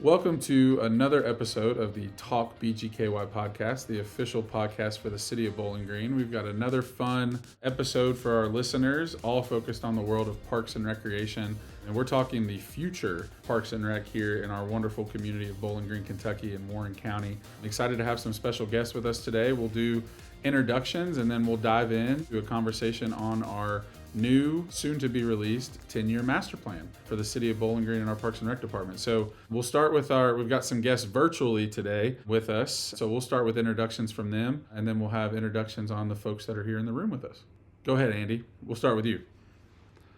Welcome to another episode of the TalkBGKY podcast, the official podcast for the city of Bowling Green. We've got another fun episode for our listeners, all focused on the world of parks and recreation. And we're talking the future Parks and Rec here in our wonderful community of Bowling Green, Kentucky and Warren County. I'm excited to have some special guests with us today. We'll do introductions and then we'll dive into a conversation on our new, soon to be released 10-year master plan for the city of Bowling Green and our Parks and Rec department. So we'll start with we've got some guests virtually today with us. So we'll start with introductions from them and then we'll have introductions on the folks that are here in the room with us. Go ahead, Andy. We'll start with you.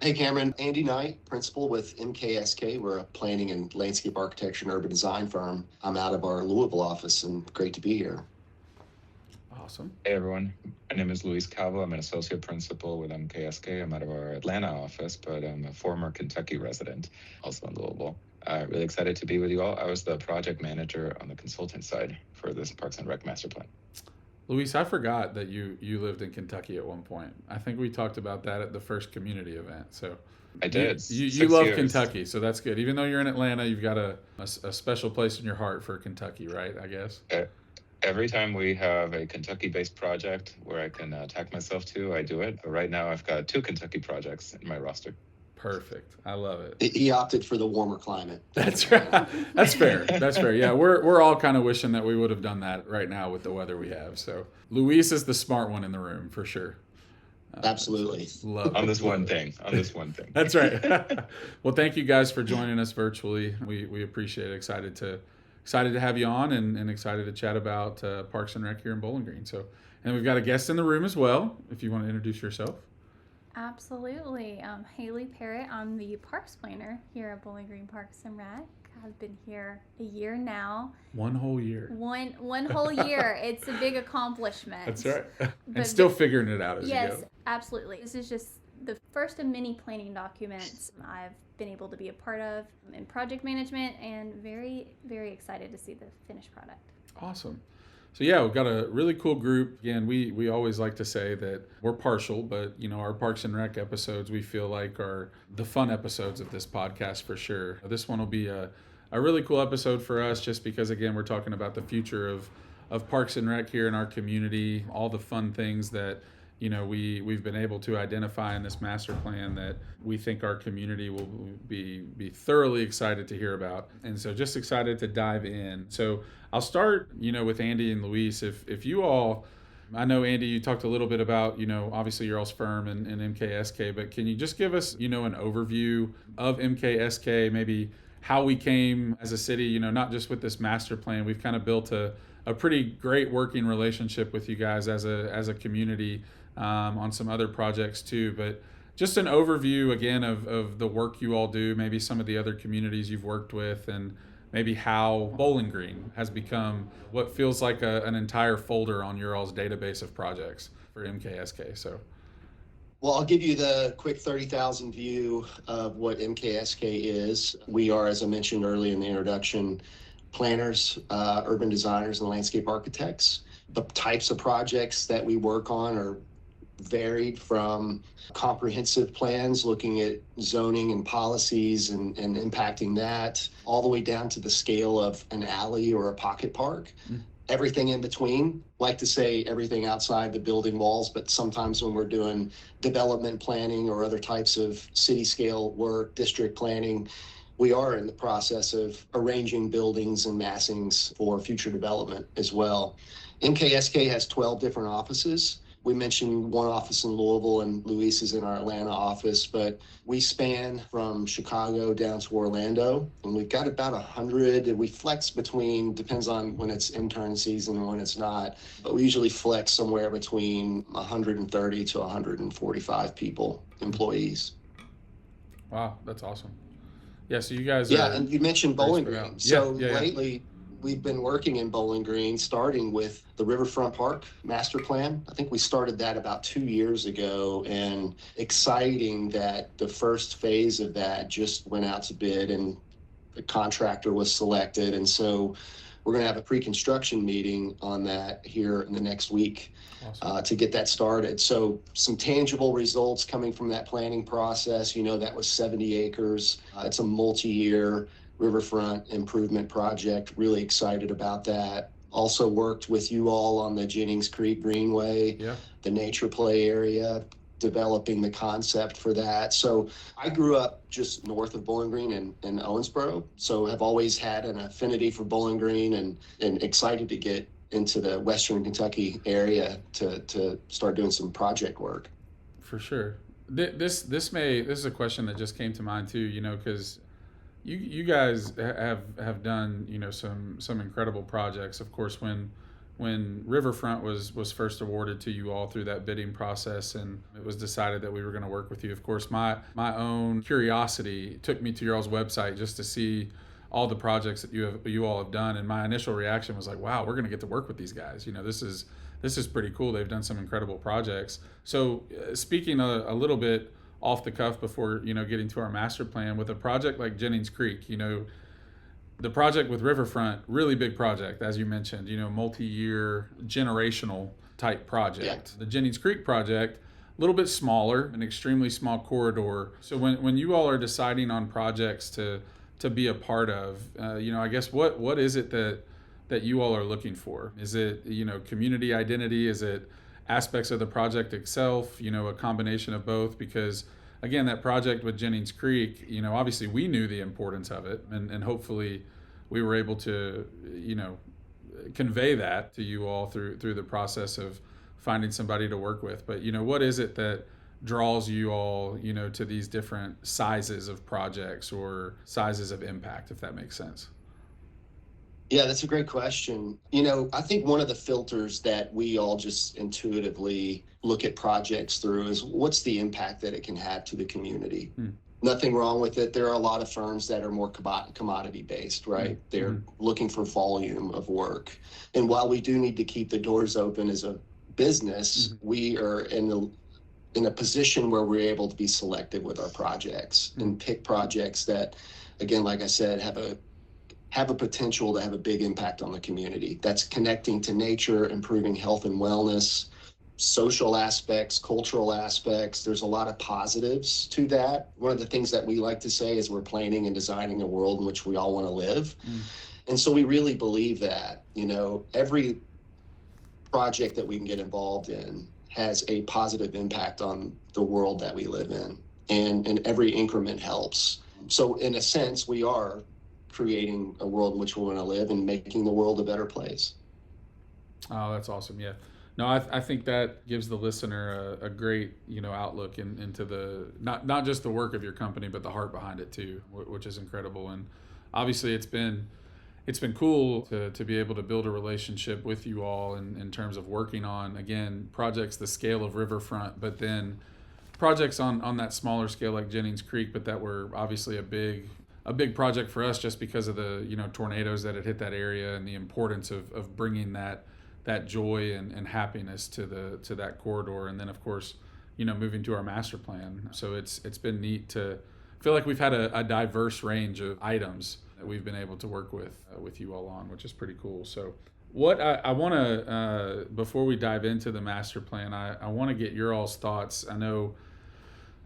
Hey, Cameron. Andy Knight, principal with MKSK. We're a planning and landscape architecture and urban design firm. I'm out of our Louisville office and great to be here. Awesome. Hey everyone, my name is Luis Calvo. I'm an associate principal with MKSK. I'm out of our Atlanta office, but I'm a former Kentucky resident, also in Louisville. Really excited to be with you all. I was the project manager on the consultant side for this Parks and Rec master plan. Luis, I forgot that you lived in Kentucky at one point. I think we talked about that at the first community event. So I did. You love Kentucky, so that's good. Even though you're in Atlanta, you've got a special place in your heart for Kentucky, right? I guess. Every time we have a Kentucky-based project where I can tack myself to, I do it. But right now, I've got 2 Kentucky projects in my roster. Perfect. I love it. He opted for the warmer climate. That's right. That's fair. That's fair. Yeah, we're all kind of wishing that we would have done that right now with the weather we have. So Luis is the smart one in the room for sure. Absolutely. Love on it. this one thing. That's right. Well, thank you guys for joining us virtually. We appreciate it. Excited to have you on and excited to chat about Parks and Rec here in Bowling Green. So, and we've got a guest in the room as well, if you want to introduce yourself. Absolutely. Haley Parrott. I'm the parks planner here at Bowling Green Parks and Rec. I've been here a year now. One whole year. One whole year. It's a big accomplishment. That's right. And still figuring it out as you go. Yes, absolutely. This is just the first of many planning documents I've been able to be a part of in project management, and very, very excited to see the finished product. Awesome. So yeah, we've got a really cool group. Again, we always like to say that we're partial, but our Parks and Rec episodes we feel like are the fun episodes of this podcast for sure. This one will be a really cool episode for us just because, again, we're talking about the future of Parks and Rec here in our community, all the fun things that we've been able to identify in this master plan that we think our community will be thoroughly excited to hear about. And so just excited to dive in. So I'll start, with Andy and Luis. If you all, I know, Andy, you talked a little bit about, obviously your all's firm and MKSK, but can you just give us, an overview of MKSK, maybe how we came as a city, not just with this master plan. We've kind of built a pretty great working relationship with you guys as a community on some other projects too, but just an overview again of the work you all do, maybe some of the other communities you've worked with, and maybe how Bowling Green has become what feels like an entire folder on your all's database of projects for MKSK. So, well, I'll give you the quick 30,000 view of what MKSK is. We are, as I mentioned earlier in the introduction, planners, urban designers, and landscape architects. The types of projects that we work on are varied from comprehensive plans looking at zoning and policies and impacting that, all the way down to the scale of an alley or a pocket park. Everything in between. Like to say everything outside the building walls, but sometimes when we're doing development planning or other types of city scale work, district planning, we are in the process of arranging buildings and massings for future development as well. MKSK has 12 different offices. We mentioned one office in Louisville and Luis is in our Atlanta office, but we span from Chicago down to Orlando, and we've got about 100, and we flex between, depends on when it's intern season and when it's not, but we usually flex somewhere between 130 to 145 people, employees. Wow, that's awesome. Yeah, so you guys and you mentioned Bowling Green. So lately, we've been working in Bowling Green, starting with the Riverfront Park Master Plan. I think we started that about 2 years ago, and exciting that the first phase of that just went out to bid and the contractor was selected. And so we're going to have a pre-construction meeting on that here in the next week. Awesome. To get that started. So some tangible results coming from that planning process. That was 70 acres. It's a multi-year Riverfront Improvement Project. Really excited about that. Also worked with you all on the Jennings Creek Greenway, the nature play area, developing the concept for that. So I grew up just north of Bowling Green in Owensboro, so have always had an affinity for Bowling Green and excited to get into the Western Kentucky area to start doing some project work. For sure. This is a question that just came to mind too, because you guys have done, some incredible projects. Of course, when Riverfront was first awarded to you all through that bidding process, and it was decided that we were going to work with you. Of course, my own curiosity took me to your all's website just to see all the projects that you all have done, and my initial reaction was like, wow, we're going to get to work with these guys. This is pretty cool. They've done some incredible projects. So speaking a little bit off the cuff before getting to our master plan, with a project like Jennings Creek, the project with Riverfront, really big project, as you mentioned, multi-year generational type project. The Jennings Creek project, a little bit smaller, an extremely small corridor. So when you all are deciding on projects to be a part of, I guess what is it that you all are looking for? Is it, community identity? Is it aspects of the project itself, a combination of both? Because again, that project with Jennings Creek, obviously we knew the importance of it, and hopefully we were able to, convey that to you all through the process of finding somebody to work with. But, what is it that draws you all, to these different sizes of projects or sizes of impact, if that makes sense? Yeah, that's a great question. I think one of the filters that we all just intuitively look at projects through is what's the impact that it can have to the community. Nothing wrong with it. There are a lot of firms that are more commodity based, right? They're looking for volume of work. And while we do need to keep the doors open as a business, we are in a position where we're able to be selective with our projects and pick projects that, again, like I said, have a potential to have a big impact on the community. That's connecting to nature, improving health and wellness, social aspects, cultural aspects. There's a lot of positives to that. One of the things that we like to say is we're planning and designing a world in which we all want to live. And so we really believe that, every project that we can get involved in has a positive impact on the world that we live in, and every increment helps. So in a sense, we are creating a world in which we want to live and making the world a better place. Oh, that's awesome. Yeah. No, I think that gives the listener a great, outlook into the, not just the work of your company, but the heart behind it too, which is incredible. And obviously it's been cool to be able to build a relationship with you all in terms of working on, again, projects the scale of Riverfront, but then projects on that smaller scale like Jennings Creek, but that were obviously a big project for us just because of the tornadoes that had hit that area and the importance of bringing that joy and happiness to that corridor. And then of course moving to our master plan. So it's been neat to feel like we've had a diverse range of items that we've been able to work with you all on, which is pretty cool. So what I want to before we dive into the master plan, I want to get your all's thoughts. I know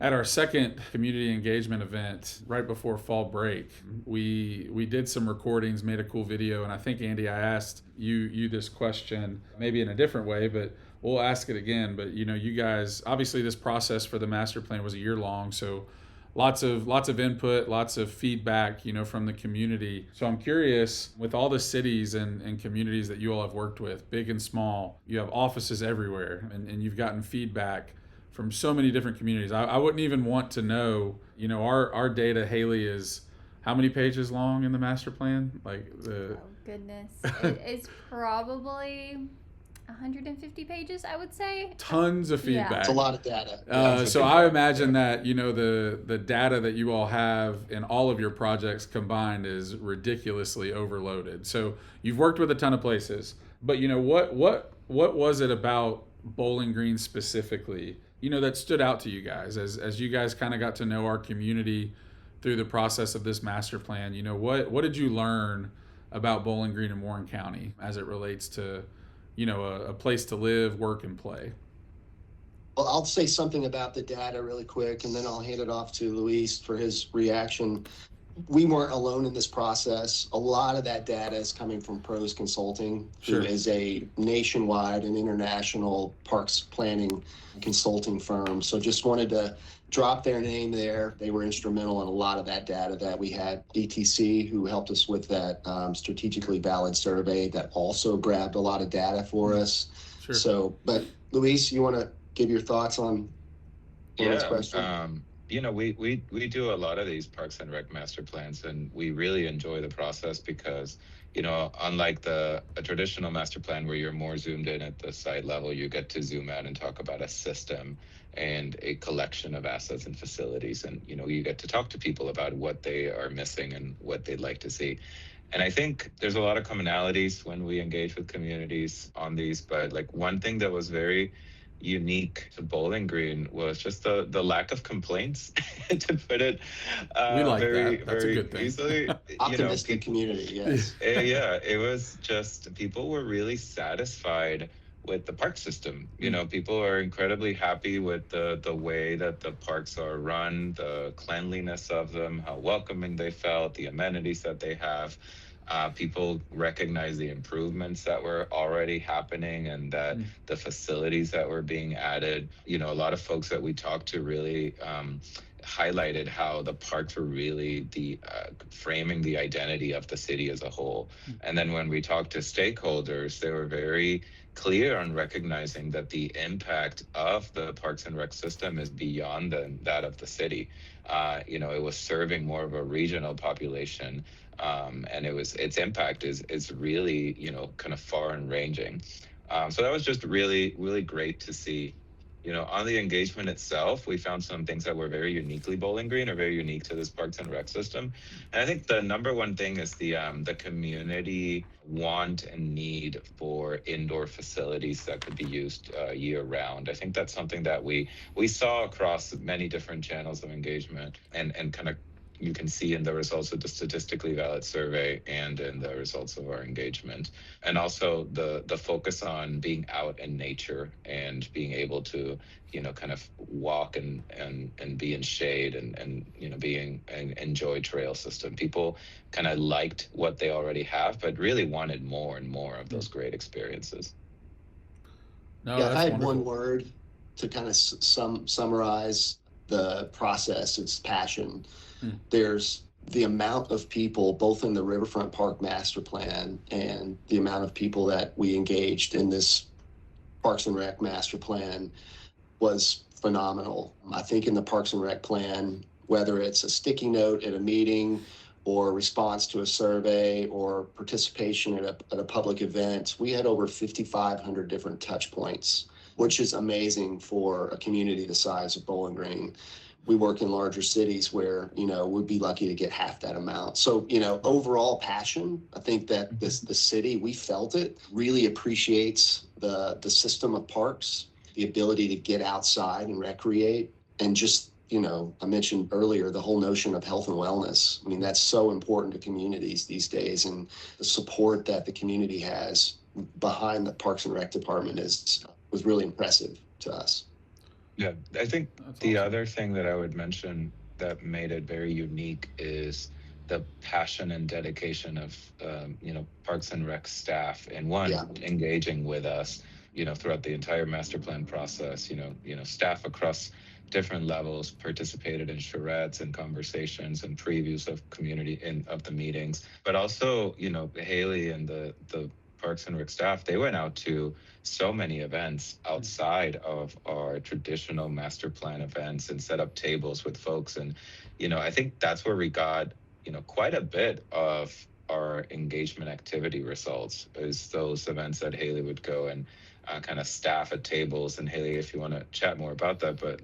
at our second community engagement event right before fall break, we did some recordings, made a cool video, and I think, Andy, I asked you this question maybe in a different way, but we'll ask it again. But you guys, obviously this process for the master plan was a year long, so lots of input, lots of feedback, from the community. So I'm curious, with all the cities and communities that you all have worked with, big and small, you have offices everywhere, and you've gotten feedback from so many different communities. I wouldn't even want to know, our data, Haley, is how many pages long in the master plan? Oh, goodness. It's probably 150 pages, I would say. Tons of feedback. Yeah. It's a lot of data. So I imagine that, the data that you all have in all of your projects combined is ridiculously overloaded. So you've worked with a ton of places, but what was it about Bowling Green specifically, that stood out to you guys as you guys kind of got to know our community through the process of this master plan? What did you learn about Bowling Green and Warren County as it relates to, a place to live, work, and play? Well, I'll say something about the data really quick, and then I'll hand it off to Luis for his reaction. we weren't alone in this process. A lot of that data is coming from Pros Consulting, Sure. who is a nationwide and international parks planning consulting firm. So just wanted to drop their name there. They were instrumental in a lot of that data that we had. ETC, who helped us with that strategically valid survey that also grabbed a lot of data for us. Sure. So, but Luis, you want to give your thoughts on Aaron's question? We do a lot of these Parks and Rec master plans, and we really enjoy the process because, unlike a traditional master plan where you're more zoomed in at the site level, you get to zoom out and talk about a system and a collection of assets and facilities. And, you get to talk to people about what they are missing and what they'd like to see. And I think there's a lot of commonalities when we engage with communities on these, but like one thing that was very unique to Bowling Green was just the lack of complaints, to put it We like very, that. That's a very good thing. easily. Optimistic community, yes. Yeah, it was just people were really satisfied with the park system. People are incredibly happy with the way that the parks are run, the cleanliness of them, how welcoming they felt, the amenities that they have. People recognize the improvements that were already happening and that the facilities that were being added. A lot of folks that we talked to really highlighted how the parks were really the framing the identity of the city as a whole. And then when we talked to stakeholders, they were very clear on recognizing that the impact of the Parks and Rec system is beyond that of the city. It was serving more of a regional population. And its impact is really, kind of far and ranging. So that was just really, really great to see. On the engagement itself, we found some things that were very uniquely Bowling Green or very unique to this Parks and Rec system. And I think the number one thing is the community want and need for indoor facilities that could be used year round. I think that's something that we saw across many different channels of engagement and kind of you can see in the results of the statistically valid survey and in the results of our engagement. And also the focus on being out in nature and being able to, kind of walk and be in shade and enjoy trail system. People kind of liked what they already have, but really wanted more and more of those great experiences. No, Yeah, if that's I had wonderful. one word to kind of summarize the process, it's passion. There's the amount of people, both in the Riverfront Park Master Plan and the amount of people that we engaged in this Parks and Rec Master Plan was phenomenal. I think in the Parks and Rec Plan, whether it's a sticky note at a meeting or response to a survey or participation at a public event, we had over 5,500 different touch points, which is amazing for a community the size of Bowling Green. We work in larger cities where, we'd be lucky to get half that amount. So, overall passion, I think that the city, we felt it, really appreciates the system of parks, the ability to get outside and recreate, and just, I mentioned earlier, the whole notion of health and wellness. I mean, that's so important to communities these days, and the support that the community has behind the Parks and Rec department was really impressive to us. Yeah, I think That's the awesome. other thing that I would mention that made it very unique is the passion and dedication of Parks and Rec staff, and engaging with us throughout the entire master plan process. Staff across different levels participated in charrettes and conversations and previews of of the meetings, but also Haley and the Parks and Rec staff, they went out to so many events outside of our traditional master plan events and set up tables with folks. And, I think that's where we got, quite a bit of our engagement activity results is those events that Haley would go and kind of staff at tables. And Haley, if you want to chat more about that, but,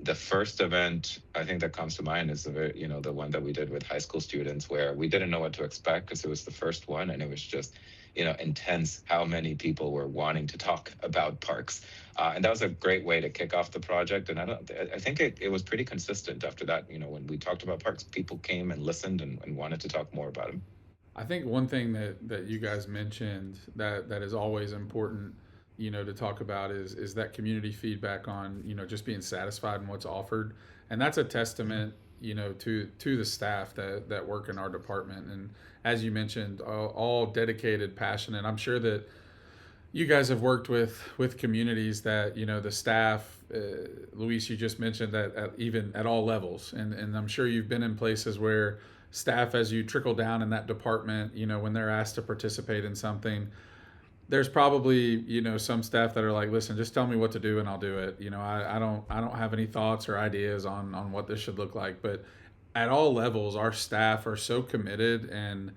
the first event I think that comes to mind is the one that we did with high school students, where we didn't know what to expect because it was the first one, and it was just intense how many people were wanting to talk about parks, and that was a great way to kick off the project. And I think it was pretty consistent after that. When we talked about parks, people came and listened and wanted to talk more about them. I think one thing that you guys mentioned that is always important, to talk about is that community feedback on, just being satisfied in what's offered. And that's a testament to the staff that work in our department. And as you mentioned, all dedicated, passionate. I'm sure that you guys have worked with communities that the staff, Luis, you just mentioned that even at all levels, and I'm sure you've been in places where staff, as you trickle down in that department, when they're asked to participate in something, there's probably some staff that are like, listen, just tell me what to do and I'll do it. I don't have any thoughts or ideas on what this should look like. But at all levels, our staff are so committed and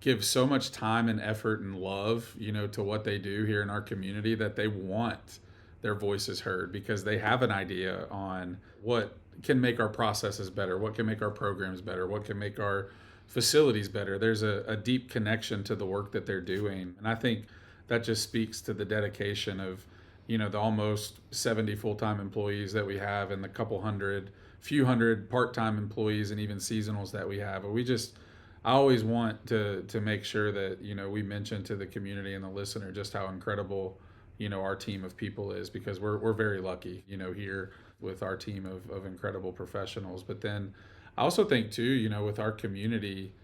give so much time and effort and love, to what they do here in our community, that they want their voices heard, because they have an idea on what can make our processes better, what can make our programs better, what can make our facilities better. There's a deep connection to the work that they're doing. And I think that just speaks to the dedication of, the almost 70 full-time employees that we have, and the few hundred part-time employees and even seasonals that we have. But I always want to make sure that, we mention to the community and the listener just how incredible, our team of people is, because we're very lucky, here with our team of incredible professionals. But then I also think too, with our community,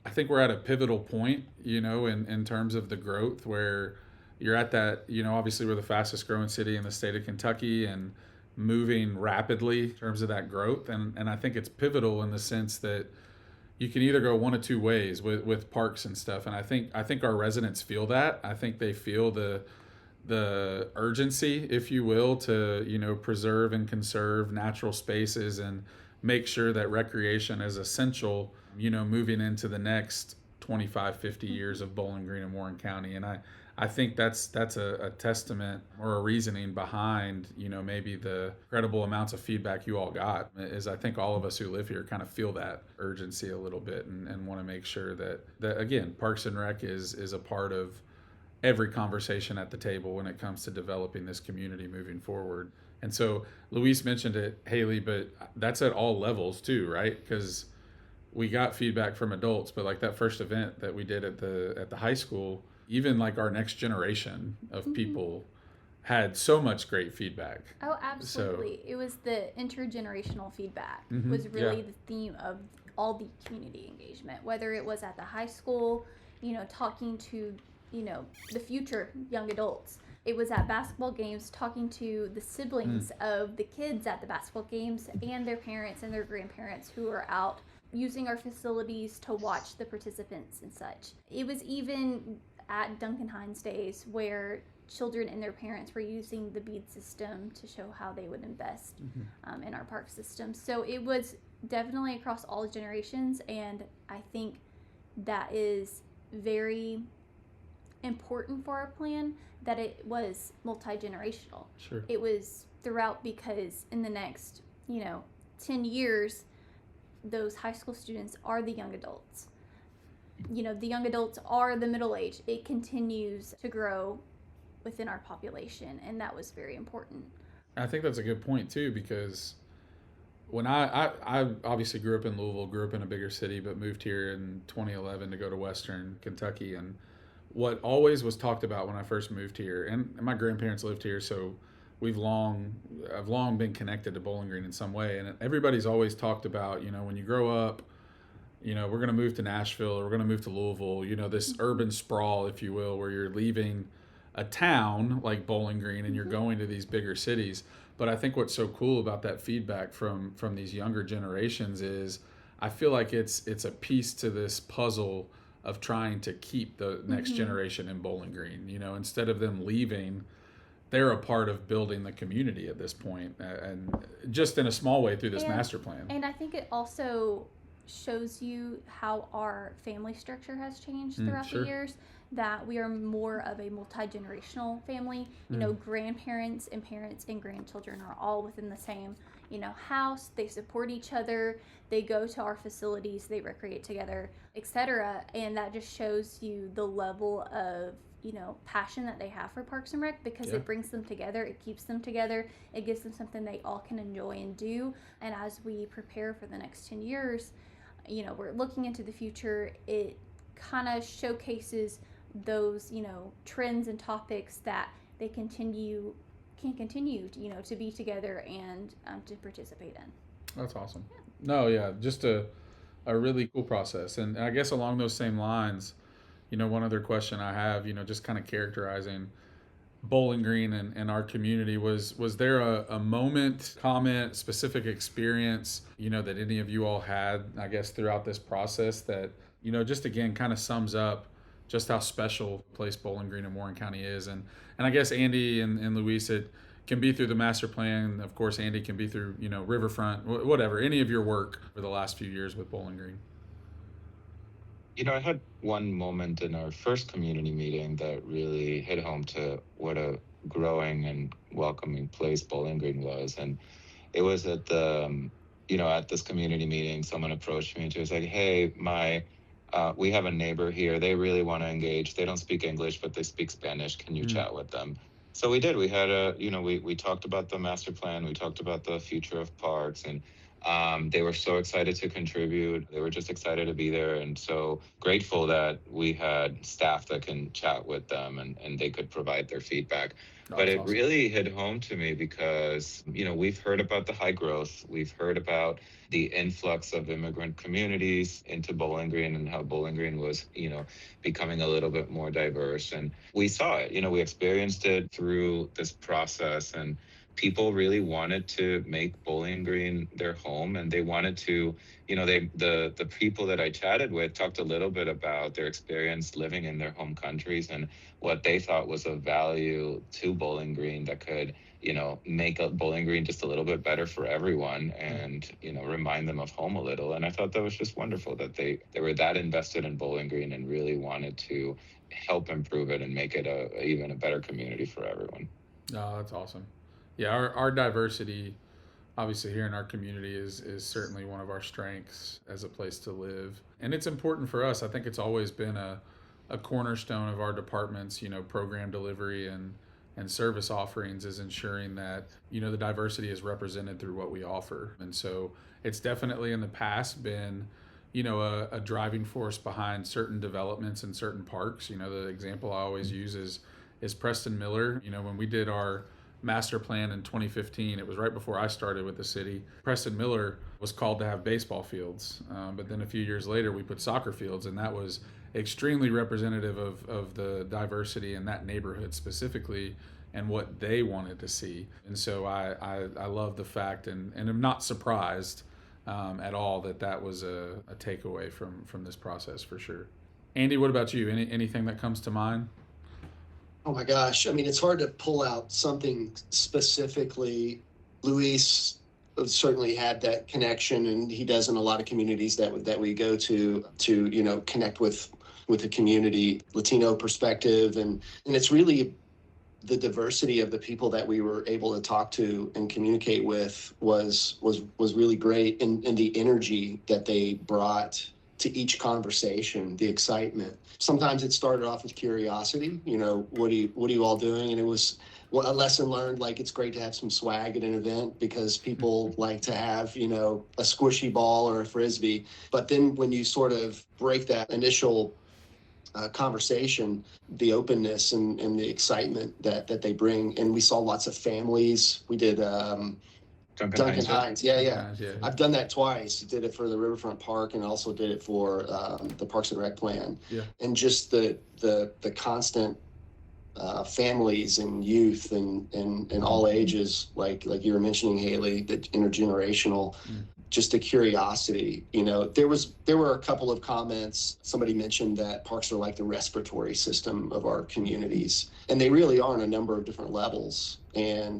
I think we're at a pivotal point, in terms of the growth, where you're at that, obviously we're the fastest growing city in the state of Kentucky and moving rapidly in terms of that growth. And I think it's pivotal in the sense that you can either go one of two ways with parks and stuff. And I think our residents feel that. I think they feel the urgency, if you will, to, preserve and conserve natural spaces and make sure that recreation is essential, moving into the next 25, 50 years of Bowling Green and Warren County. And I think that's a testament or a reasoning behind, maybe the incredible amounts of feedback you all got. Is I think all of us who live here kind of feel that urgency a little bit, and want to make sure that again, Parks and Rec is a part of every conversation at the table when it comes to developing this community moving forward. And so Luis mentioned it, Haley, but that's at all levels too, right? Because we got feedback from adults, but like that first event that we did at the high school, even like our next generation of people had so much great feedback. Oh, absolutely. So, it was the intergenerational feedback was really the theme of all the community engagement, whether it was at the high school, talking to, the future young adults. It was at basketball games, talking to the siblings of the kids at the basketball games and their parents and their grandparents who are out using our facilities to watch the participants and such. It was even at Duncan Hines Days where children and their parents were using the bead system to show how they would invest in our park system. So it was definitely across all generations, and I think that is very important for our plan, that it was multi-generational. Sure. It was throughout, because in the next 10 years those high school students are the young adults. The young adults are the middle age. It continues to grow within our population, and that was very important. I think that's a good point too, because when I obviously grew up in Louisville, grew up in a bigger city, but moved here in 2011 to go to Western Kentucky. And what always was talked about when I first moved here, and my grandparents lived here, so I've long been connected to Bowling Green in some way. And everybody's always talked about, when you grow up, we're going to move to Nashville, or we're going to move to Louisville, this urban sprawl, if you will, where you're leaving a town like Bowling Green and you're going to these bigger cities. But I think what's so cool about that feedback from these younger generations is I feel like it's a piece to this puzzle of trying to keep the next generation in Bowling Green. Instead of them leaving, they're a part of building the community at this point, and just in a small way through this master plan. And I think it also shows you how our family structure has changed throughout the years, that we are more of a multi-generational family. Grandparents and parents and grandchildren are all within the same house. They support each other, they go to our facilities, they recreate together, etc. And that just shows you the level of passion that they have for Parks and Rec, because it brings them together, it keeps them together, it gives them something they all can enjoy and do. And as we prepare for the next 10 years, we're looking into the future, it kind of showcases those trends and topics that they can continue to be together and to participate in. That's awesome. No, yeah, just a really cool process. And I guess along those same lines, one other question I have, just kind of characterizing Bowling Green and our community, was there a moment, comment, specific experience, that any of you all had, I guess, throughout this process that, just again kind of sums up just how special place Bowling Green and Warren County is. And I guess Andy and Luis, it can be through the master plan. Of course, Andy can be through, Riverfront, whatever, any of your work for the last few years with Bowling Green. I had one moment in our first community meeting that really hit home to what a growing and welcoming place Bowling Green was. And it was at at this community meeting, someone approached me and she was like, hey, we have a neighbor here. They really want to engage. They don't speak English, but they speak Spanish. Can you chat with them? So we did. We had we talked about the master plan. We talked about the future of parks, and they were so excited to contribute. They were just excited to be there, and so grateful that we had staff that can chat with them and they could provide their feedback. But it Awesome. really hit home to me because, we've heard about the high growth. We've heard about the influx of immigrant communities into Bowling Green and how Bowling Green was, becoming a little bit more diverse. And we saw it, we experienced it through this process. And people really wanted to make Bowling Green their home, and they wanted to, the people that I chatted with talked a little bit about their experience living in their home countries and what they thought was of value to Bowling Green that could, make a Bowling Green just a little bit better for everyone and, remind them of home a little. And I thought that was just wonderful that they were that invested in Bowling Green and really wanted to help improve it and make it even a better community for everyone. Oh, that's awesome. Yeah, our diversity, obviously here in our community, is certainly one of our strengths as a place to live, and it's important for us. I think it's always been a cornerstone of our department's program delivery and service offerings, is ensuring that the diversity is represented through what we offer. And so it's definitely in the past been a driving force behind certain developments in certain parks. The example I always use is Preston Miller. When we did our master plan in 2015, it was right before I started with the city. Preston Miller was called to have baseball fields, but then a few years later we put soccer fields, and that was extremely representative of the diversity in that neighborhood specifically and what they wanted to see. And so I love the fact and am not surprised at all that was a takeaway from this process for sure. Andy, what about you? Anything that comes to mind? Oh my gosh. I mean, it's hard to pull out something specifically. Luis certainly had that connection, and he does in a lot of communities that we go to connect with the community, Latino perspective. And it's really the diversity of the people that we were able to talk to and communicate with was really great, and the energy that they brought to each conversation, the excitement. Sometimes it started off with curiosity, what are you all doing? And it was a lesson learned, like it's great to have some swag at an event because people like to have, a squishy ball or a frisbee. But then when you sort of break that initial conversation, the openness and the excitement that they bring. And we saw lots of families. We did Duncan Hines. Yeah. I've done that twice. Did it for the Riverfront Park and also did it for the Parks and Rec plan. Yeah. And just the constant families and youth and all ages, like you were mentioning, Haley, the intergenerational, just a curiosity. There were a couple of comments. Somebody mentioned that parks are like the respiratory system of our communities, and they really are on a number of different levels. And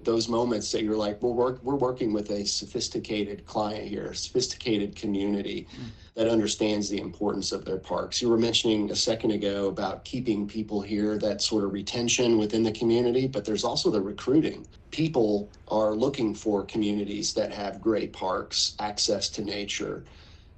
those moments that you're like, we're working with a sophisticated client here, a sophisticated community that understands the importance of their parks. You were mentioning a second ago about keeping people here, that sort of retention within the community, but there's also the recruiting. People are looking for communities that have great parks, access to nature,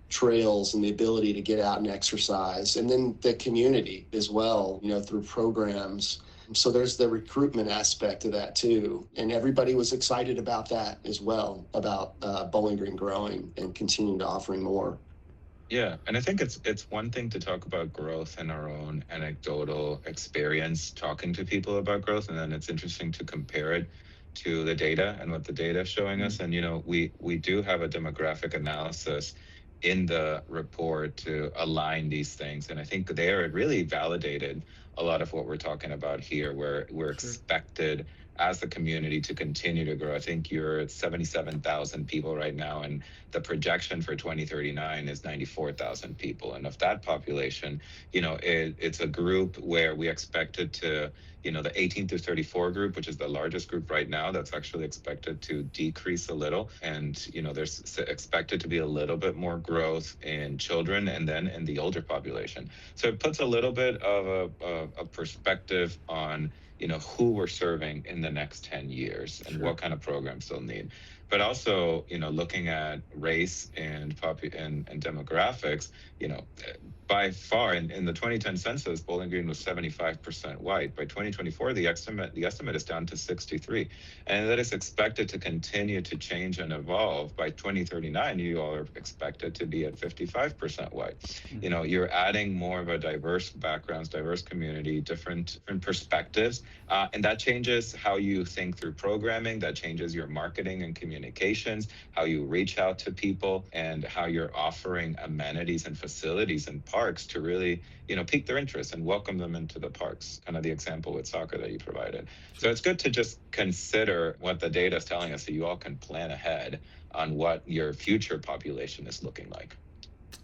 trails, and the ability to get out and exercise, and then the community as well, through programs. So there's the recruitment aspect of that too. And everybody was excited about that as well, about Bowling Green growing and continuing to offering more. Yeah, and I think it's one thing to talk about growth in our own anecdotal experience, talking to people about growth, and then it's interesting to compare it to the data and what the data is showing us. And, we do have a demographic analysis in the report to align these things. And I think there it really validated a lot of what we're talking about here, where we're expected as a community to continue to grow. I think you're at 77,000 people right now, and the projection for 2039 is 94,000 people. And of that population, it's a group where we expected to, the 18 to 34 group, which is the largest group right now, that's actually expected to decrease a little. And, there's expected to be a little bit more growth in children and then in the older population. So it puts a little bit of a perspective on, who we're serving in the next 10 years and what kind of programs they'll need. But also, looking at race and demographics, by far in the 2010 census, Bowling Green was 75% white. By 2024, the estimate is down to 63, and that is expected to continue to change and evolve. By 2039, you all are expected to be at 55% white. Mm-hmm. You're adding more of a diverse backgrounds, diverse community, different perspectives, and that changes how you think through programming. That changes your marketing and communications, how you reach out to people, and how you're offering amenities and facilities and parks to really, pique their interest and welcome them into the parks. Kind of the example with soccer that you provided. So it's good to just consider what the data is telling us so you all can plan ahead on what your future population is looking like.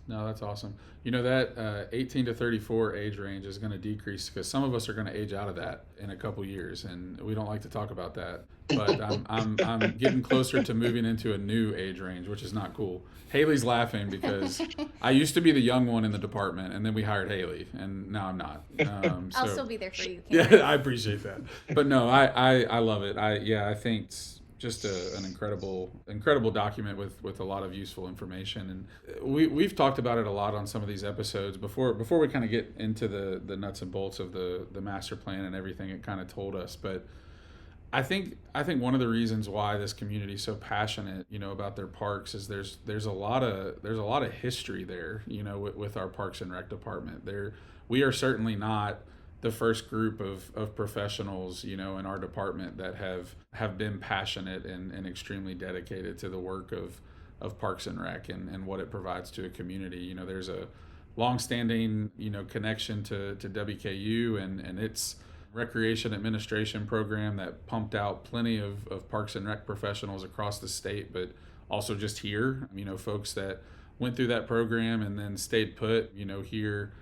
No, that's awesome. That 18 to 34 age range is going to decrease because some of us are going to age out of that in a couple years, and we don't like to talk about that. But I'm getting closer to moving into a new age range, which is not cool. Haley's laughing because I used to be the young one in the department, and then we hired Haley, and now I'm not. I'll still be there for you. Yeah, I appreciate that. But no, I love it. I think it's just an incredible document with a lot of useful information, and we've talked about it a lot on some of these episodes before we kind of get into the nuts and bolts of the master plan and everything it kind of told us. But I think one of the reasons why this community is so passionate, about their parks is there's a lot of history there, with our Parks and Rec department. We are certainly not the first group of professionals, in our department that have been passionate and extremely dedicated to the work of Parks and Rec and what it provides to a community. There's a longstanding, connection to WKU and its recreation administration program that pumped out plenty of Parks and Rec professionals across the state, but also just here, folks that went through that program and then stayed put, here,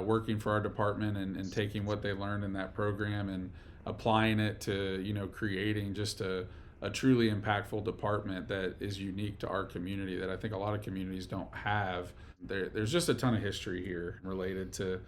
working for our department and taking what they learned in that program and applying it to, creating just a truly impactful department that is unique to our community that I think a lot of communities don't have. There's just a ton of history here related to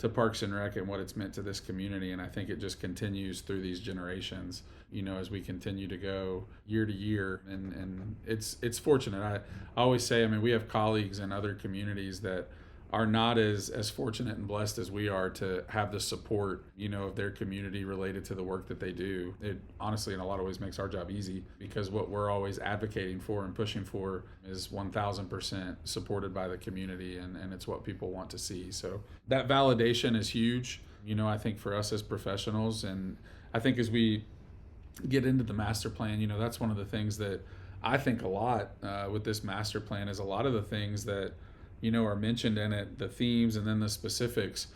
Parks and Rec and what it's meant to this community. And I think it just continues through these generations, as we continue to go year to year. And it's fortunate. I always say, we have colleagues in other communities that are not as fortunate and blessed as we are to have the support, of their community related to the work that they do. It honestly, in a lot of ways, makes our job easy because what we're always advocating for and pushing for is 1,000% supported by the community, and it's what people want to see. So that validation is huge, I think for us as professionals. And I think as we get into the master plan, that's one of the things that I think a lot with this master plan is a lot of the things that are mentioned in it, the themes and then the specifics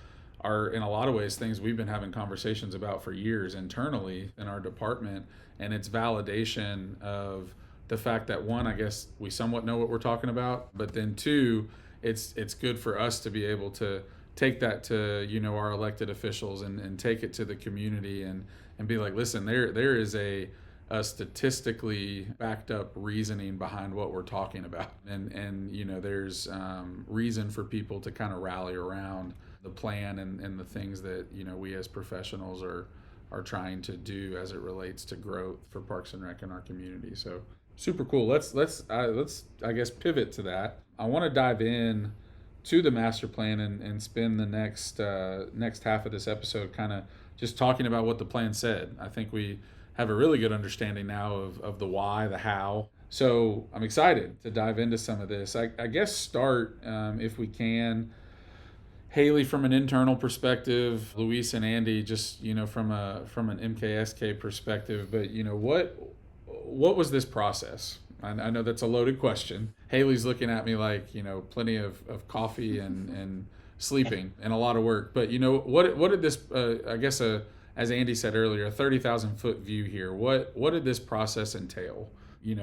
are in a lot of ways things we've been having conversations about for years internally in our department. And it's validation of the fact that one, I guess we somewhat know what we're talking about, but then two, it's good for us to be able to take that to, our elected officials and take it to the community and be like, listen, there is a statistically backed up reasoning behind what we're talking about. And there's reason for people to kind of rally around the plan and the things that, we as professionals are trying to do as it relates to growth for Parks and Rec in our community. So super cool. Let's I guess pivot to that. I want to dive in to the master plan and spend the next half of this episode kind of just talking about what the plan said. I think we have a really good understanding now of the why, the how. So I'm excited to dive into some of this. I guess start, if we can, Haley from an internal perspective, Luis and Andy just, from an MKSK perspective. But what was this process? I know that's a loaded question. Haley's looking at me like, plenty of coffee and sleeping and a lot of work. But what did this? I guess as Andy said earlier, a 30,000-foot view here. What did this process entail?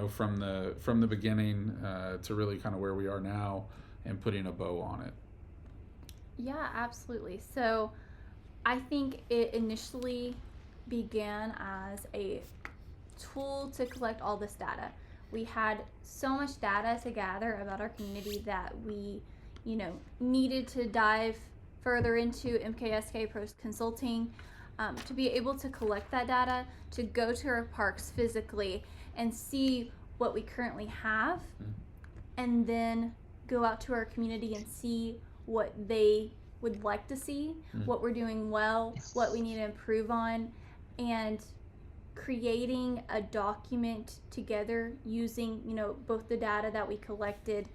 From the beginning to really kind of where we are now and putting a bow on it. Yeah, absolutely. So I think it initially began as a tool to collect all this data. We had so much data to gather about our community that we, needed to dive further into MKSK Pro Consulting to be able to collect that data, to go to our parks physically and see what we currently have, and then go out to our community and see what they would like to see, what we're doing well, what we need to improve on, and creating a document together using, both the data that we collected,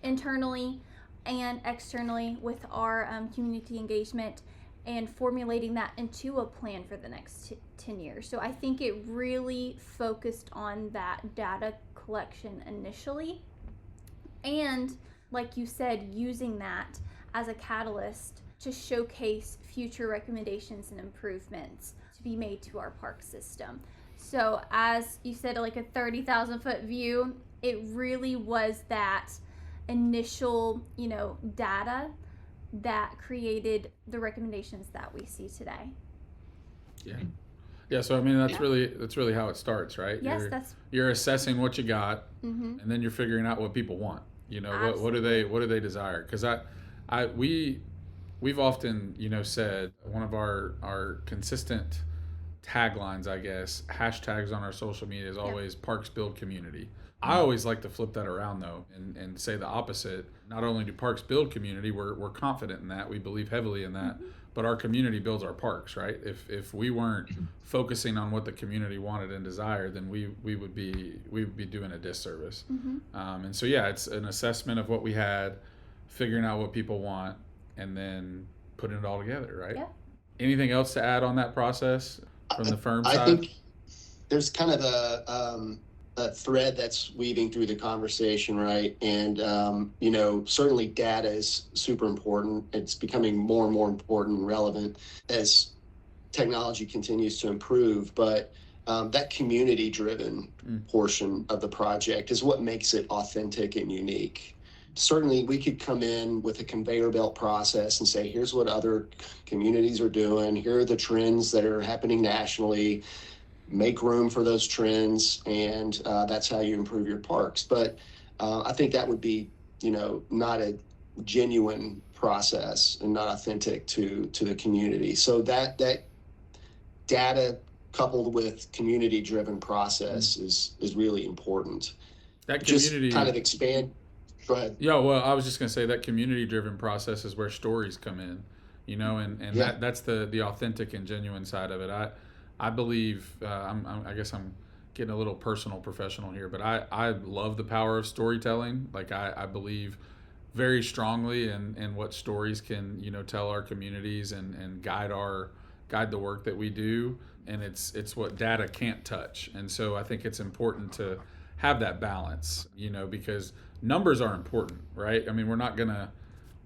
internally and externally with our community engagement, and formulating that into a plan for the next 10 years. So I think it really focused on that data collection initially, and like you said, using that as a catalyst to showcase future recommendations and improvements to be made to our park system. So as you said, like a 30,000-foot view, it really was that initial, data that created the recommendations that we see today. Yeah. So I mean, that's really how it starts, right? Yes, you're assessing what you got, mm-hmm. and then you're figuring out what people want. What do they desire? Because we've often said one of our consistent taglines, I guess, hashtags on our social media is always Parks Build Community. I always like to flip that around though and say the opposite. Not only do parks build community, we're confident in that, we believe heavily in that, but our community builds our parks, right? If we weren't focusing on what the community wanted and desired, then we would be doing a disservice. And so it's an assessment of what we had, figuring out what people want, and then putting it all together, right? Yeah. Anything else to add on that process from the firm side? I think there's kind of a thread that's weaving through the conversation, right? And certainly data is super important. It's becoming more and more important and relevant as technology continues to improve. But that community-driven portion of the project is what makes it authentic and unique. Certainly, we could come in with a conveyor belt process and say, here's what other communities are doing. Here are the trends that are happening nationally. Make room for those trends, and that's how you improve your parks. But I think that would be, not a genuine process and not authentic to the community. So that data coupled with community-driven process is really important. That community just kind of expand. Go ahead. Yeah, well, I was just gonna say that community-driven process is where stories come in, and that's the authentic and genuine side of it. I believe, I guess I'm getting a little personal professional here, but I love the power of storytelling. Like I believe very strongly in what stories can, tell our communities and guide the work that we do. And it's what data can't touch. And so I think it's important to have that balance, because numbers are important, right? I mean, we're not gonna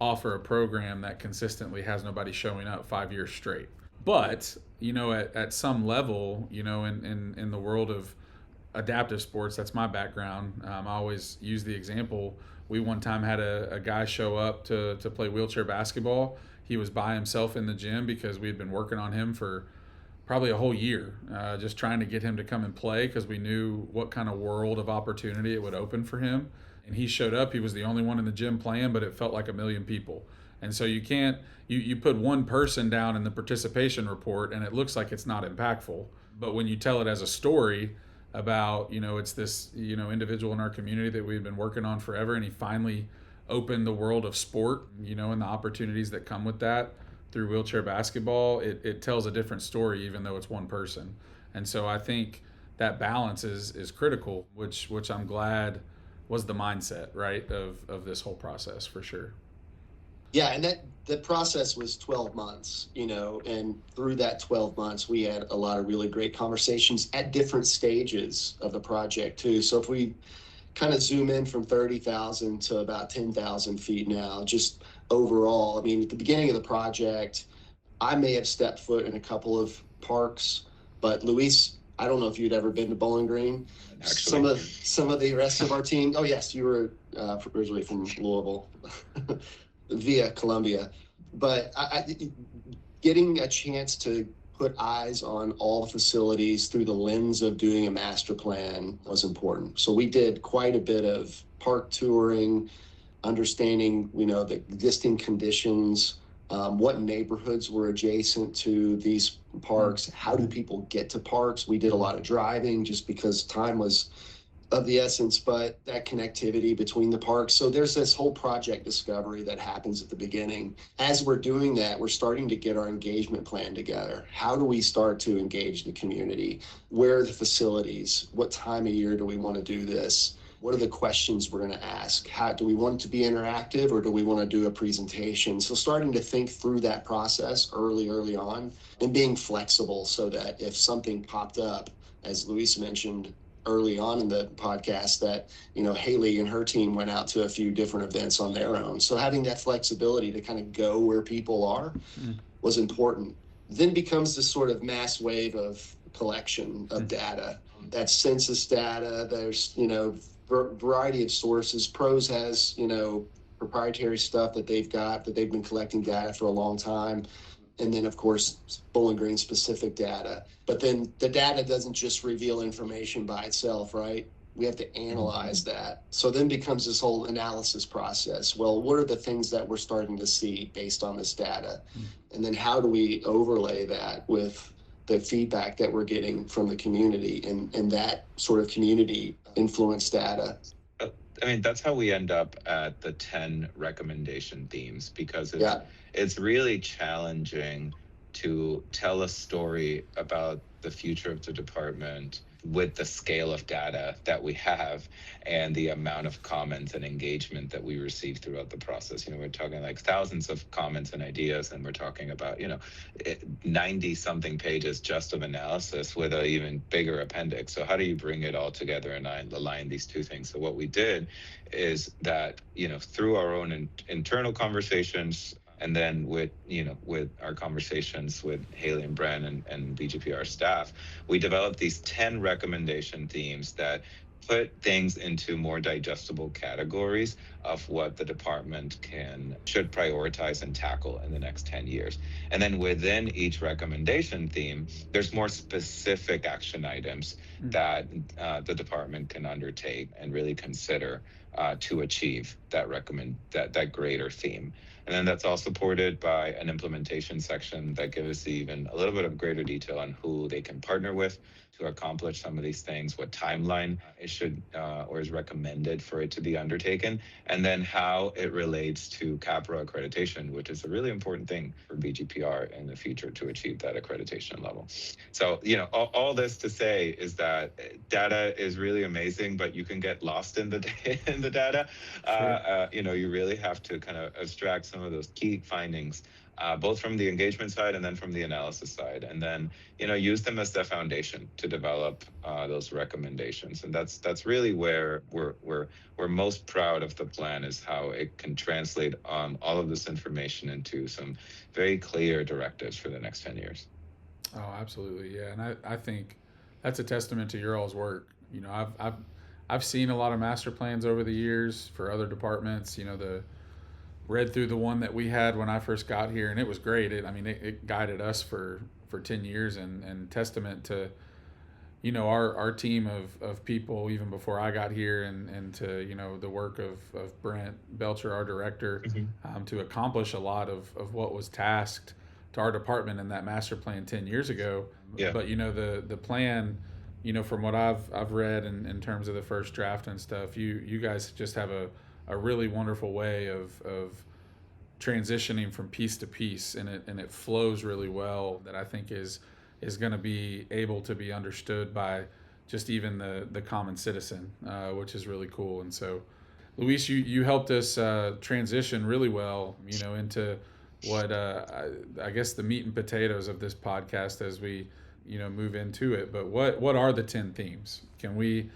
offer a program that consistently has nobody showing up 5 years straight. But at some level, in the world of adaptive sports, that's my background. I always use the example. We one time had a guy show up to play wheelchair basketball. He was by himself in the gym because we had been working on him for probably a whole year, just trying to get him to come and play because we knew what kind of world of opportunity it would open for him. And he showed up. He was the only one in the gym playing, but it felt like a million people. And so you can't, you put one person down in the participation report and it looks like it's not impactful. But when you tell it as a story about, it's this, individual in our community that we've been working on forever, and he finally opened the world of sport, and the opportunities that come with that through wheelchair basketball, it tells a different story even though it's one person. And so I think that balance is critical, which I'm glad was the mindset, right, of this whole process for sure. Yeah, and the process was 12 months, and through that 12 months, we had a lot of really great conversations at different stages of the project too. So if we kind of zoom in from 30,000 to about 10,000 feet now, just overall, I mean, at the beginning of the project, I may have stepped foot in a couple of parks, but Luis, I don't know if you'd ever been to Bowling Green. Actually, Some of the rest of our team. Oh yes, you were originally from Louisville, via Columbia, but getting a chance to put eyes on all the facilities through the lens of doing a master plan was important. So we did quite a bit of park touring, understanding, the existing conditions, what neighborhoods were adjacent to these parks, how do people get to parks. We did a lot of driving just because time was of the essence, but that connectivity between the parks. So there's this whole project discovery that happens at the beginning. As we're doing that, we're starting to get our engagement plan together. How do we start to engage the community? Where are the facilities? What time of year do we want to do this? What are the questions we're going to ask? How do we want it to be interactive, or do we want to do a presentation? So starting to think through that process early on, and being flexible so that if something popped up, as Luis mentioned early on in the podcast, that Haley and her team went out to a few different events on their own. So having that flexibility to kind of go where people are was important. Then becomes this sort of mass wave of collection of data. That's census data. There's variety of sources. Pros has proprietary stuff that they've been collecting data for a long time. And then, of course, Bowling Green specific data. But then the data doesn't just reveal information by itself, right? We have to analyze that. So then becomes this whole analysis process. Well, what are the things that we're starting to see based on this data? And then how do we overlay that with the feedback that we're getting from the community and that sort of community influence data? I mean, that's how we end up at the 10 recommendation themes, because it's really challenging to tell a story about the future of the department with the scale of data that we have and the amount of comments and engagement that we receive throughout the process. We're talking like thousands of comments and ideas, and we're talking about 90 something pages just of analysis with an even bigger appendix. So how do you bring it all together and align these two things? So what we did is that through our own internal conversations, and then with our conversations with Haley and Bren and BGPR staff, we developed these 10 recommendation themes that put things into more digestible categories of what the department should prioritize and tackle in the next 10 years. And then within each recommendation theme, there's more specific action items that the department can undertake and really consider to achieve that greater theme. And then that's all supported by an implementation section that gives even a little bit of greater detail on who they can partner with to accomplish some of these things, what timeline it should or is recommended for it to be undertaken, and then how it relates to CAPRA accreditation, which is a really important thing for BGPR in the future to achieve that accreditation level. So, all this to say is that data is really amazing, but you can get lost in the data. Sure. You really have to kind of abstract some of those key findings, both from the engagement side and then from the analysis side, and then use them as the foundation to develop those recommendations. And that's really where we're most proud of the plan, is how it can translate all of this information into some very clear directives for the next 10 years. Oh, absolutely, yeah. And I think that's a testament to your all's work. I've seen a lot of master plans over the years for other departments. Read through the one that we had when I first got here, and it was great. It guided us for 10 years, and testament to our team of people even before I got here, and to the work of Brent Belcher, our director, to accomplish a lot of what was tasked to our department in that master plan 10 years ago. Yeah. But the plan, from what I've read in terms of the first draft and stuff, you guys just have a really wonderful way of transitioning from piece to piece, and it flows really well, that I think is going to be able to be understood by just even the common citizen, which is really cool. And so Luis, you helped us transition really well, into what I guess the meat and potatoes of this podcast as we, move into it. But what are the 10 themes? Can we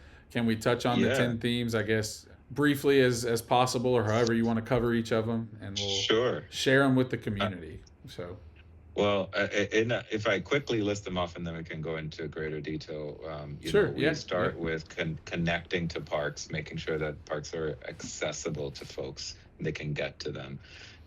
touch on the Yeah, 10 themes? I guess briefly as possible, or however you want to cover each of them, and we'll sure. share them with the community. So Well, if I quickly list them off and then we can go into greater detail, sure, we yeah, yeah. start with connecting to parks, making sure that parks are accessible to folks and they can get to them.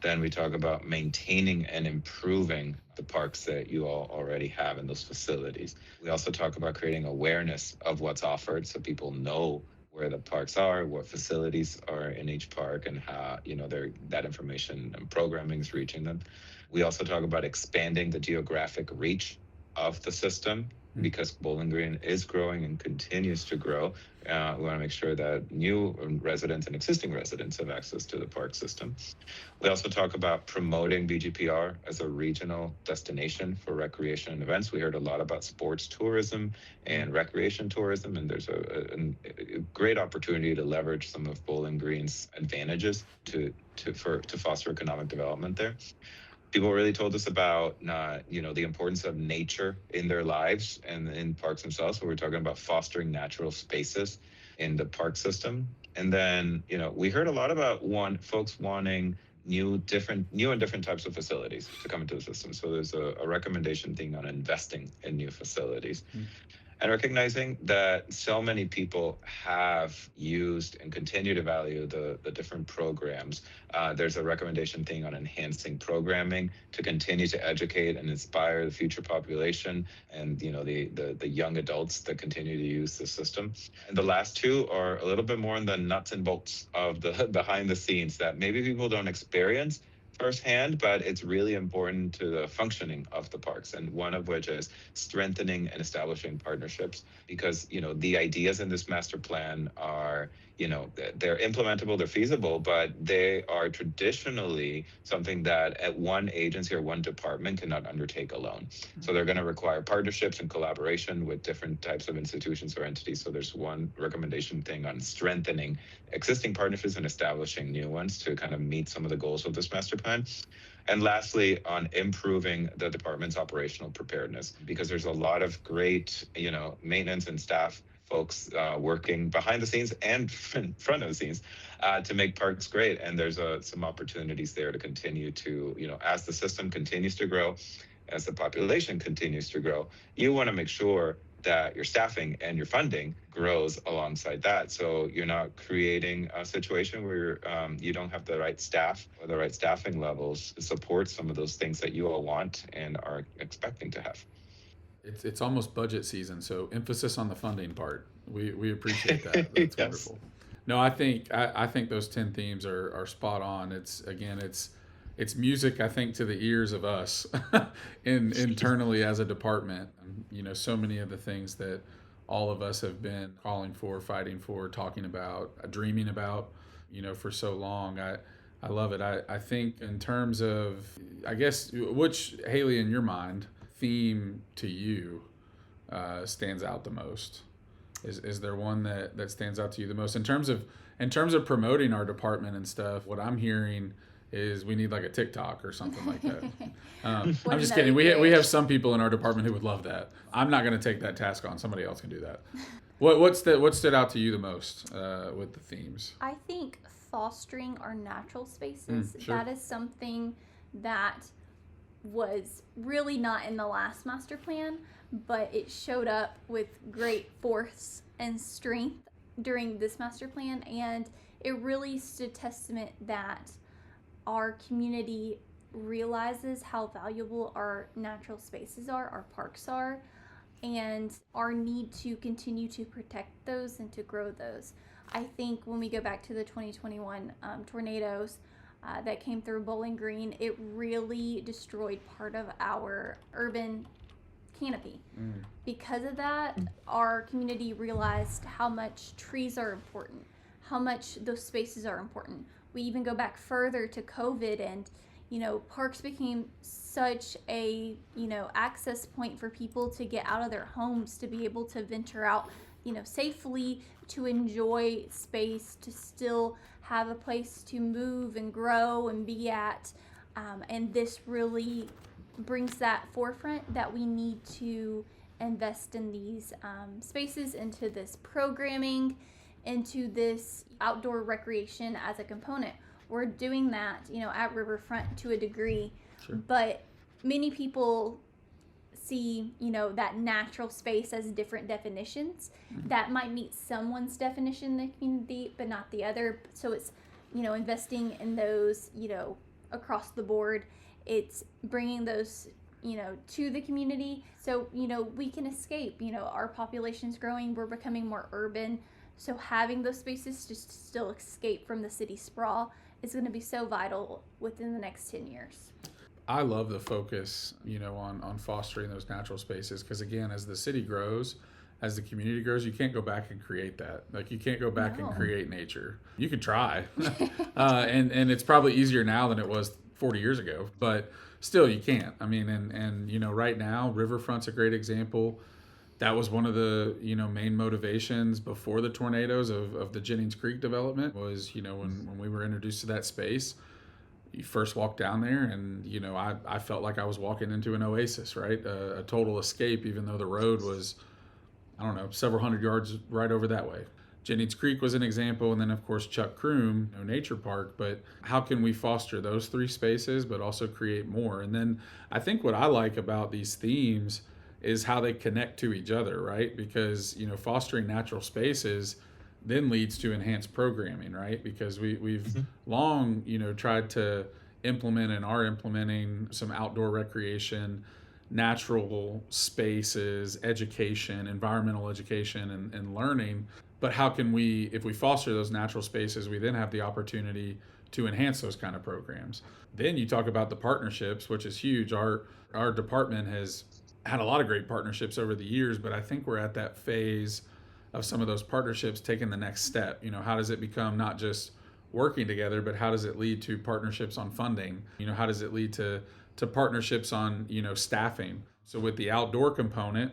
Then we talk about maintaining and improving the parks that you all already have in those facilities. We also talk about creating awareness of what's offered so people know where the parks are, what facilities are in each park, and how that information and programming is reaching them. We also talk about expanding the geographic reach of the system because Bowling Green is growing and continues to grow. We want to make sure that new residents and existing residents have access to the park system. We also talk about promoting BGPR as a regional destination for recreation and events. We heard a lot about sports tourism and recreation tourism, and there's a great opportunity to leverage some of Bowling Green's advantages to foster economic development there. People really told us about the importance of nature in their lives and in parks themselves. So we're talking about fostering natural spaces in the park system. And then we heard a lot about folks wanting new and different types of facilities to come into the system. So there's a recommendation thing on investing in new facilities. And recognizing that so many people have used and continue to value the different programs. There's a recommendation thing on enhancing programming to continue to educate and inspire the future population and the young adults that continue to use the system. And the last two are a little bit more in the nuts and bolts of the behind the scenes that maybe people don't experience firsthand, but it's really important to the functioning of the parks. And one of which is strengthening and establishing partnerships, because the ideas in this master plan are they're implementable, they're feasible, but they are traditionally something that at one agency or one department cannot undertake alone. So they're going to require partnerships and collaboration with different types of institutions or entities. So there's one recommendation thing on strengthening existing partnerships and establishing new ones to kind of meet some of the goals of this master plan. And lastly, on improving the department's operational preparedness, because there's a lot of great, maintenance and staff folks working behind the scenes and in front of the scenes to make parks great. And there's some opportunities there to continue to, as the system continues to grow, as the population continues to grow, you want to make sure that your staffing and your funding grows alongside that. So you're not creating a situation where you don't have the right staff or the right staffing levels to support some of those things that you all want and are expecting to have. It's almost budget season, so emphasis on the funding part. We appreciate that. That's Yes. Wonderful. No, I think those 10 themes are spot on. It's music, I think, to the ears of us internally as a department. So many of the things that all of us have been calling for, fighting for, talking about, dreaming about, for so long. I love it. I think in terms of, I guess, which, Haley, in your mind, theme to you stands out the most? Is there one that stands out to you the most in terms of promoting our department and stuff? What I'm hearing is we need like a TikTok or something like that. I'm just kidding. We have some people in our department who would love that. I'm not going to take that task on. Somebody else can do that. What stood out to you the most with the themes? I think fostering our natural spaces. Sure. That is something that was really not in the last master plan, but it showed up with great force and strength during this master plan, and it really stood testament that our community realizes how valuable our natural spaces are, our parks are, and our need to continue to protect those and to grow those. I think when we go back to the 2021 tornadoes that came through Bowling Green, it really destroyed part of our urban canopy. Because of that, our community realized how much trees are important, how much those spaces are important. We even go back further to COVID, and parks became such a access point for people to get out of their homes, to be able to venture out safely, to enjoy space, to still have a place to move and grow and be at. And this really brings that forefront that we need to invest in these spaces, into this programming, into this outdoor recreation as a component. We're doing that, at Riverfront to a degree, Sure. but many people see, that natural space as different definitions that might meet someone's definition in the community, but not the other. So it's, investing in those, across the board. It's bringing those, to the community. So, we can escape, our population's growing, we're becoming more urban. So having those spaces to still escape from the city sprawl is going to be so vital within the next 10 years. I love the focus, on fostering those natural spaces, because again, as the city grows, as the community grows, you can't go back and create that. Like, you can't go back and create nature. You could try, and it's probably easier now than it was 40 years ago, but still you can't. I mean, and right now, Riverfront's a great example. That was one of the, main motivations before the tornadoes of the Jennings Creek development was, when we were introduced to that space. You first walk down there and, I felt like I was walking into an oasis, right? A total escape, even though the road was, I don't know, several hundred yards right over that way. Jennings Creek was an example. And then, of course, Chuck Croom, Nature Park. But how can we foster those three spaces, but also create more? And then I think what I like about these themes is how they connect to each other, right? Because, fostering natural spaces then leads to enhanced programming, right? Because we've long, tried to implement and are implementing some outdoor recreation, natural spaces, education, environmental education, and learning. But how can we, if we foster those natural spaces, we then have the opportunity to enhance those kind of programs. Then you talk about the partnerships, which is huge. Our department has had a lot of great partnerships over the years, but I think we're at that phase of some of those partnerships taking the next step. How does it become not just working together, but how does it lead to partnerships on funding? How does it lead to partnerships on, staffing? So with the outdoor component,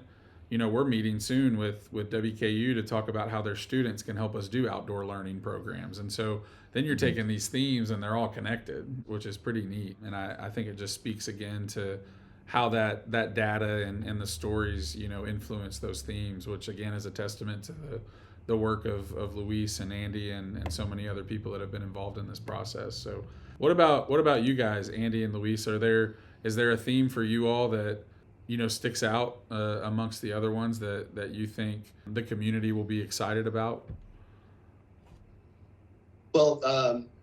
we're meeting soon with WKU to talk about how their students can help us do outdoor learning programs. And so then you're taking these themes and they're all connected, which is pretty neat. And I think it just speaks again to how that data and the stories, influence those themes, which again is a testament to the work of Luis and Andy and so many other people that have been involved in this process. So what about you guys, Andy and Luis? Is there a theme for you all that, sticks out amongst the other ones that you think the community will be excited about? Well,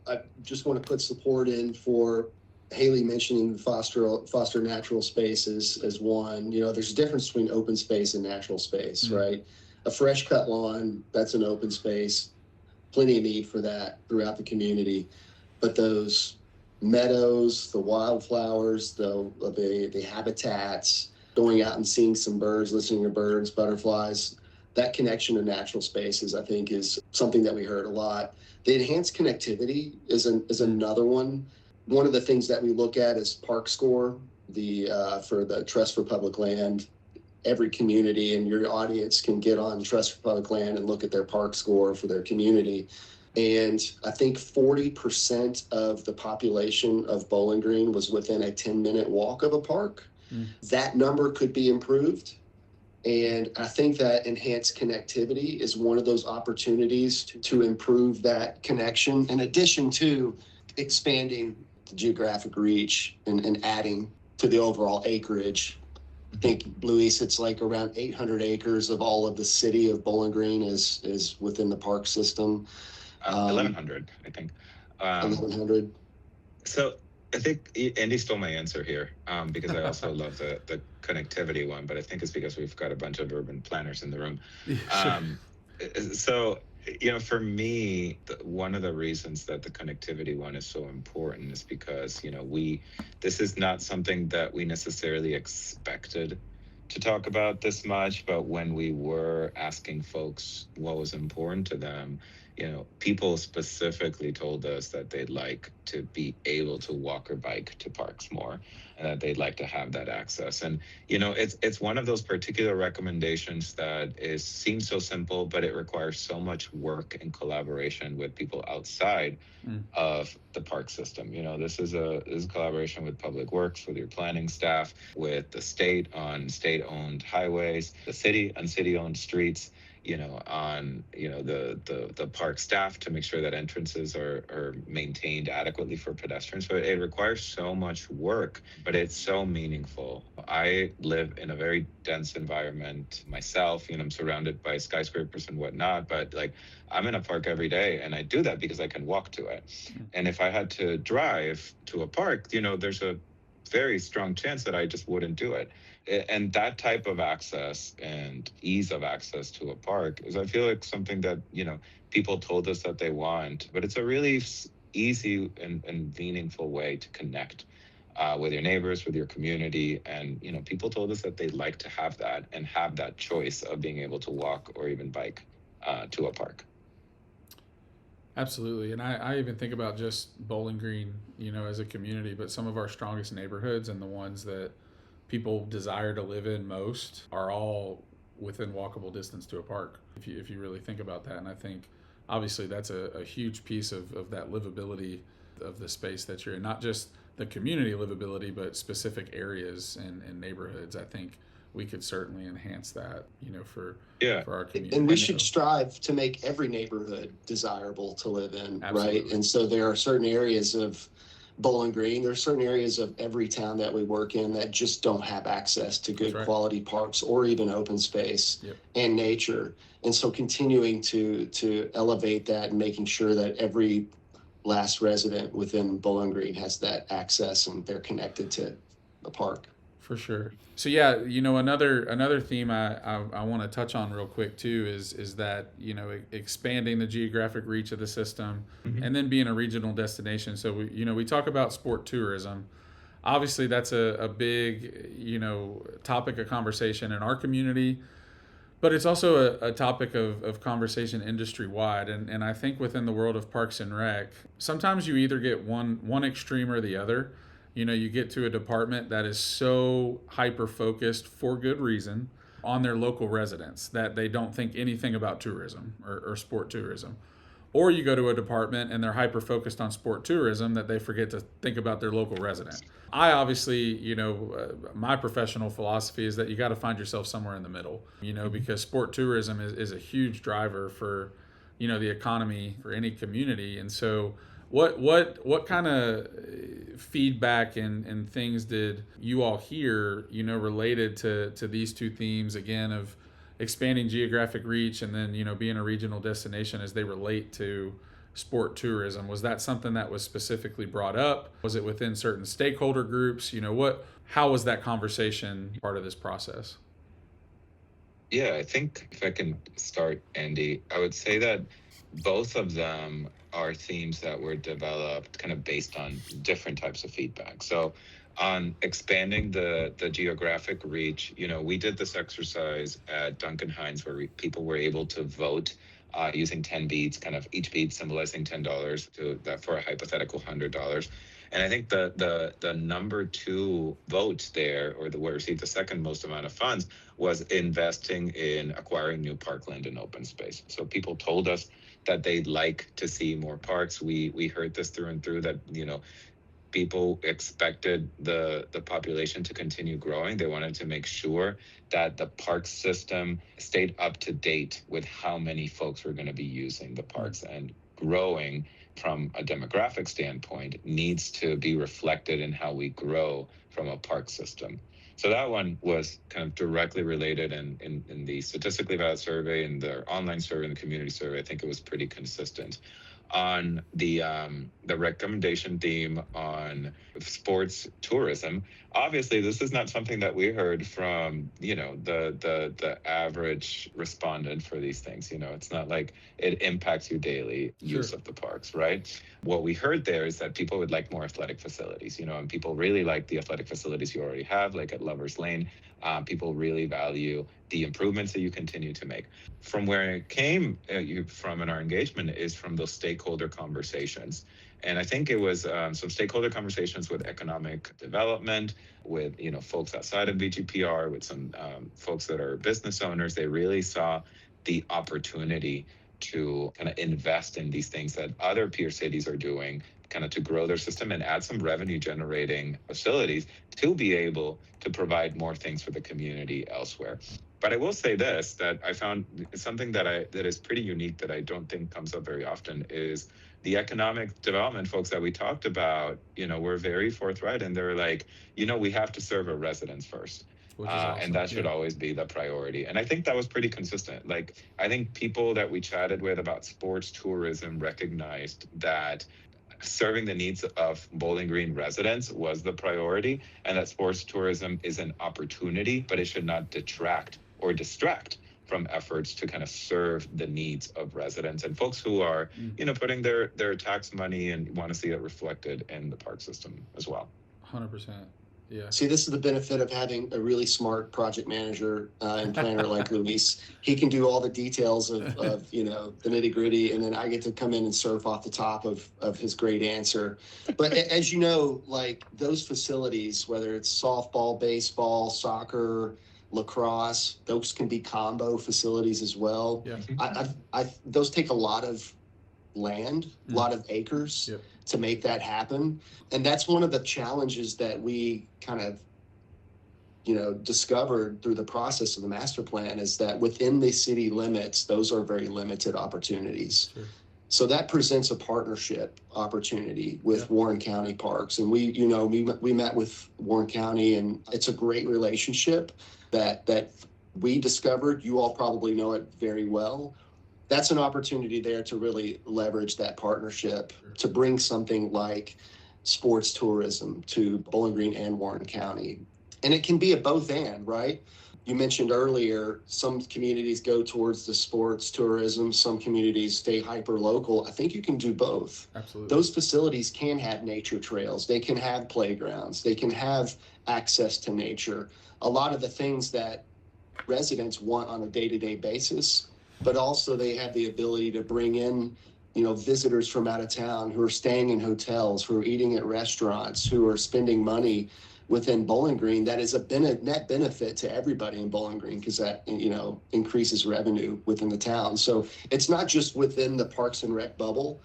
I just want to put support in for Haley mentioning foster natural spaces as one. There's a difference between open space and natural space, right? A fresh cut lawn, that's an open space, plenty of need for that throughout the community. But those meadows, the wildflowers, the habitats, going out and seeing some birds, listening to birds, butterflies, that connection to natural spaces, I think, is something that we heard a lot. The enhanced connectivity is another one. One of the things that we look at is park score, for the Trust for Public Land. Every community and your audience can get on Trust for Public Land and look at their park score for their community. And I think 40% of the population of Bowling Green was within a 10-minute walk of a park. That number could be improved. And I think that enhanced connectivity is one of those opportunities to improve that connection, in addition to expanding the geographic reach and adding to the overall acreage. I think, Luis, it's like around 800 acres of all of the city of Bowling Green is within the park system. 1,100, I think. 1,100. So I think Andy stole my answer here, because I also love the connectivity one, but I think it's because we've got a bunch of urban planners in the room. So, for me, one of the reasons that the connectivity one is so important is because, this is not something that we necessarily expected to talk about this much, but when we were asking folks what was important to them, people specifically told us that they'd like to be able to walk or bike to parks more, and that they'd like to have that access. And it's one of those particular recommendations that seems so simple, but it requires so much work and collaboration with people outside of the park system. This is a collaboration with Public Works, with your planning staff, with the state on state-owned highways, the city on city-owned streets, on the park staff to make sure that entrances are maintained adequately for pedestrians. So it requires so much work, but it's so meaningful. I live in a very dense environment myself. I'm surrounded by skyscrapers and whatnot, but like I'm in a park every day, and I do that because I can walk to it. And if I had to drive to a park, there's a very strong chance that I just wouldn't do it. And that type of access and ease of access to a park is, I feel like, something that, people told us that they want, but it's a really easy and meaningful way to connect with your neighbors, with your community. And, people told us that they'd like to have that and have that choice of being able to walk or even bike to a park. Absolutely. And I even think about just Bowling Green, as a community, but some of our strongest neighborhoods and the ones that people desire to live in most are all within walkable distance to a park, if you really think about that. And I think obviously that's a huge piece of that livability of the space that you're in, not just the community livability, but specific areas and neighborhoods. I think we could certainly enhance that, for our community. And we should strive to make every neighborhood desirable to live in, Absolutely. right? And so there are certain areas of Bowling Green, there are certain areas of every town that we work in that just don't have access to good quality parks or even open space and nature. And so continuing to elevate that and making sure that every last resident within Bowling Green has that access and they're connected to the park. For sure. So yeah, another theme I want to touch on real quick too is that expanding the geographic reach of the system, and then being a regional destination. So we talk about sport tourism. Obviously, that's a big topic of conversation in our community, but it's also a topic of conversation industry wide. And I think within the world of Parks and Rec, sometimes you either get one extreme or the other. You get to a department that is so hyper-focused, for good reason, on their local residents that they don't think anything about tourism or sport tourism. Or you go to a department and they're hyper-focused on sport tourism that they forget to think about their local resident. I obviously, my professional philosophy is that you got to find yourself somewhere in the middle, because sport tourism is a huge driver for, the economy for any community. And so what kind of feedback and things did you all hear, related to these two themes, again, of expanding geographic reach and then, being a regional destination as they relate to sport tourism? Was that something that was specifically brought up? Was it within certain stakeholder groups? How was that conversation part of this process? Yeah, I think if I can start, Andy, I would say that both of them are themes that were developed kind of based on different types of feedback. So on expanding the geographic reach, we did this exercise at Duncan Hines where people were able to vote using 10 beads, kind of each bead symbolizing $10 for a hypothetical $100. And I think the number two vote there, or what received the second most amount of funds, was investing in acquiring new parkland and open space. So people told us that they'd like to see more parks. We heard this through and through, that people expected the population to continue growing. They wanted to make sure that the park system stayed up to date with how many folks were going to be using the parks, and growing from a demographic standpoint needs to be reflected in how we grow from a park system. So that one was kind of directly related in the statistically valid survey and the online survey and the community survey. I think it was pretty consistent. On the recommendation theme on sports tourism, obviously this is not something that we heard from the average respondent for these things. It's not like it impacts your daily use of the parks, right? What we heard there is that people would like more athletic facilities, and people really like the athletic facilities you already have, like at Lovers Lane. People really value the improvements that you continue to make. From where it came from in our engagement is from those stakeholder conversations. And I think it was some stakeholder conversations with economic development, with folks outside of BGPR, with some folks that are business owners. They really saw the opportunity to kind of invest in these things that other peer cities are doing, kind of to grow their system and add some revenue generating facilities to be able to provide more things for the community elsewhere. But I will say this, that I found something that is pretty unique that I don't think comes up very often is the economic development folks that we talked about, were very forthright, and they're like, we have to serve our residents first. Which is awesome. And that should always be the priority. And I think that was pretty consistent. Like, I think people that we chatted with about sports tourism recognized that serving the needs of Bowling Green residents was the priority, and that sports tourism is an opportunity, but it should not detract or distract from efforts to kind of serve the needs of residents and folks who are, putting their tax money and want to see it reflected in the park system as well. 100%. Yeah. See, this is the benefit of having a really smart project manager and planner like Luis. He can do all the details of the nitty gritty, and then I get to come in and surf off the top of his great answer. But as you know, like those facilities, whether it's softball, baseball, soccer, lacrosse, those can be combo facilities as well. Yeah. Those take a lot of land, a lot of acres. Yep. To make that happen. And that's one of the challenges that we kind of, discovered through the process of the master plan is that within the city limits, those are very limited opportunities. Sure. So that presents a partnership opportunity with Warren County Parks. And we met with Warren County, and it's a great relationship that we discovered. You all probably know it very well. That's an opportunity there to really leverage that partnership to bring something like sports tourism to Bowling Green and Warren County. And it can be a both and, right? You mentioned earlier, some communities go towards the sports tourism, some communities stay hyper local. I think you can do both. Absolutely. Those facilities can have nature trails. They can have playgrounds. They can have access to nature. A lot of the things that residents want on a day-to-day basis, but also they have the ability to bring in, visitors from out of town who are staying in hotels, who are eating at restaurants, who are spending money within Bowling Green. That is a net benefit to everybody in Bowling Green because that, increases revenue within the town. So it's not just within the Parks and Rec bubble.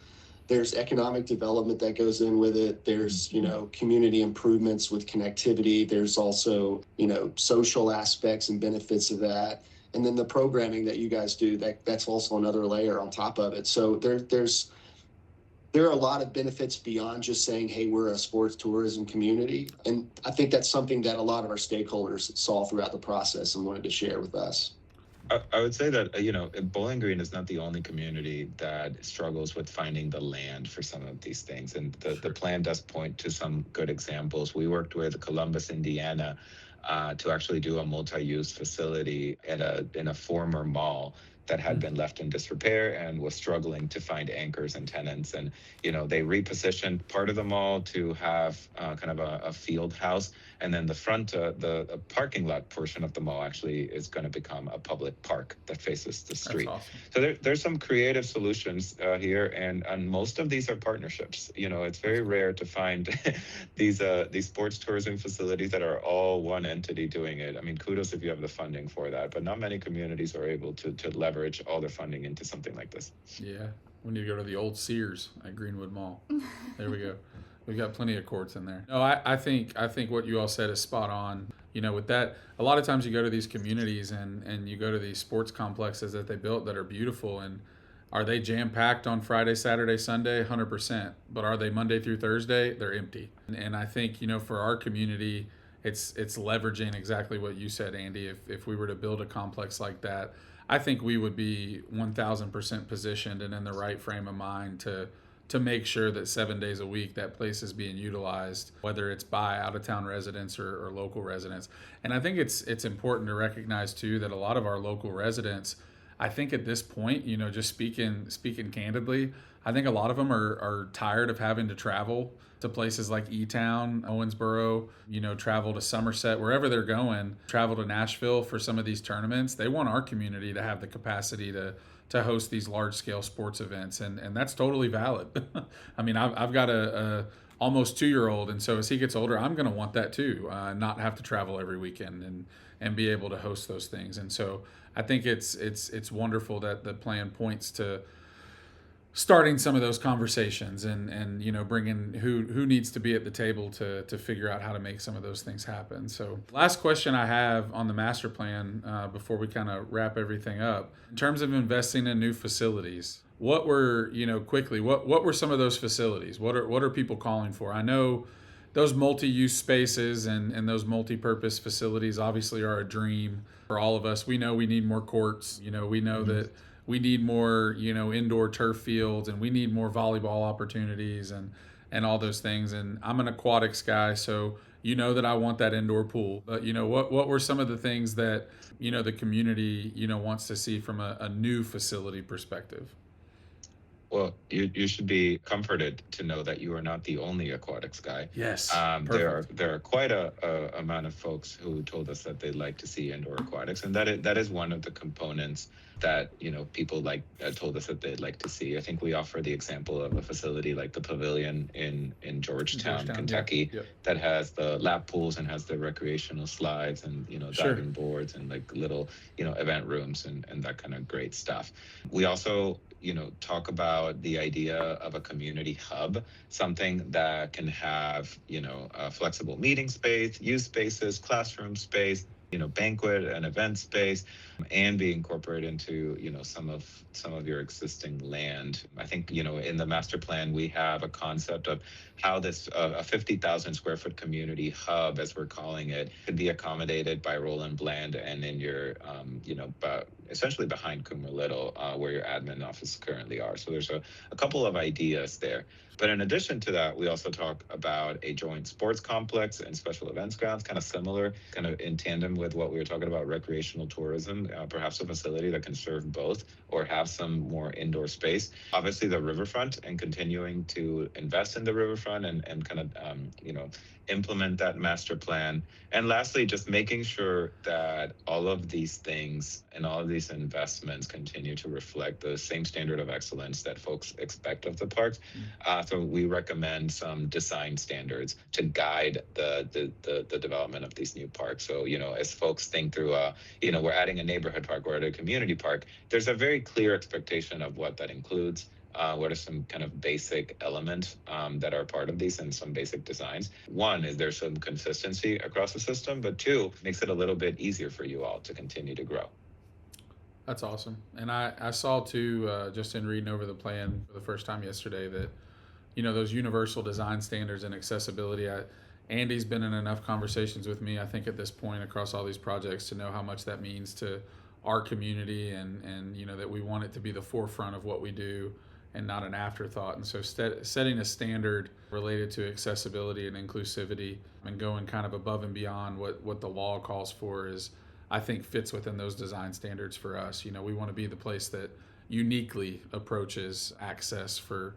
There's economic development that goes in with it. There's, community improvements with connectivity. There's also, social aspects and benefits of that. And then the programming that you guys do, that's also another layer on top of it. So there are a lot of benefits beyond just saying, hey, we're a sports tourism community. And I think that's something that a lot of our stakeholders saw throughout the process and wanted to share with us. I would say that, Bowling Green is not the only community that struggles with finding the land for some of these things. And the plan does point to some good examples. We worked with Columbus, Indiana, to actually do a multi-use facility in a former mall that had been left in disrepair and was struggling to find anchors and tenants. And, they repositioned part of the mall to have kind of a field house. And then the front, the parking lot portion of the mall actually is going to become a public park that faces the street. That's awesome. So there's some creative solutions here. And most of these are partnerships. It's very rare to find these sports tourism facilities that are all one entity doing it. I mean, kudos if you have the funding for that, but not many communities are able to leverage all their funding into something like this. Yeah. We need to go to the old Sears at Greenwood Mall. There we go. We've got plenty of courts in there. No, I think what you all said is spot on. With that, a lot of times you go to these communities and you go to these sports complexes that they built that are beautiful, and are they jam-packed on Friday, Saturday, Sunday? 100%. But are they Monday through Thursday? They're empty. And I think, for our community, it's leveraging exactly what you said, Andy. If we were to build a complex like that, I think we would be 1,000% positioned and in the right frame of mind to make sure that 7 days a week that place is being utilized, whether it's by out-of-town residents or local residents. And I think it's important to recognize, too, that a lot of our local residents, I think at this point, just speaking candidly, I think a lot of them are tired of having to travel to places like E-Town, Owensboro, travel to Somerset, wherever they're going, travel to Nashville for some of these tournaments. They want our community to have the capacity to host these large scale sports events. And that's totally valid. I mean, I've got a almost 2-year-old. And so as he gets older, I'm going to want that too, not have to travel every weekend and be able to host those things. And so I think it's wonderful that the plan points to starting some of those conversations and bringing who needs to be at the table to figure out how to make some of those things happen. So last question I have on the master plan before we kind of wrap everything up, in terms of investing in new facilities, what were what were some of those facilities? What are people calling for? I know those multi-use spaces and those multi-purpose facilities obviously are a dream for all of us. We know we need more courts. We know that we need more, indoor turf fields, and we need more volleyball opportunities and all those things. And I'm an aquatics guy, so that I want that indoor pool. But what were some of the things that the community wants to see from a new facility perspective? Well, you should be comforted to know that you are not the only aquatics guy. Yes, there are quite a amount of folks who told us that they'd like to see indoor aquatics, and that is one of the components that people told us that they'd like to see. I think we offer the example of a facility like the Pavilion in Georgetown, Kentucky, that has the lap pools and has the recreational slides and diving boards and like little event rooms and that kind of great stuff. We also talk about the idea of a community hub, something that can have, a flexible meeting space, use spaces, classroom space, banquet and event space, and be incorporated into, some of your existing land. I think, in the master plan, we have a concept of how this, a 50,000 square foot community hub, as we're calling it, could be accommodated by Roland Bland and in your, essentially behind Coomer Little, where your admin office currently are. So there's a couple of ideas there. But in addition to that, we also talk about a joint sports complex and special events grounds, kind of similar, kind of in tandem with what we were talking about, recreational tourism, perhaps a facility that can serve both or have some more indoor space. Obviously, the riverfront and continuing to invest in the riverfront and kind of, implement that master plan. And lastly, just making sure that all of these things and all of these investments continue to reflect the same standard of excellence that folks expect of the parks. So we recommend some design standards to guide the development of these new parks. So, as folks think through, we're adding a neighborhood park or a community park, there's a very clear expectation of what that includes. What are some kind of basic elements that are part of these and some basic designs? One, is there some consistency across the system? But two, makes it a little bit easier for you all to continue to grow. That's awesome. And I saw too, just in reading over the plan for the first time yesterday, that, those universal design standards and accessibility, Andy's been in enough conversations with me, I think at this point across all these projects, to know how much that means to our community and that we want it to be the forefront of what we do and not an afterthought. And so setting a standard related to accessibility and inclusivity and going kind of above and beyond what the law calls for is, I think, fits within those design standards for us. We want to be the place that uniquely approaches access for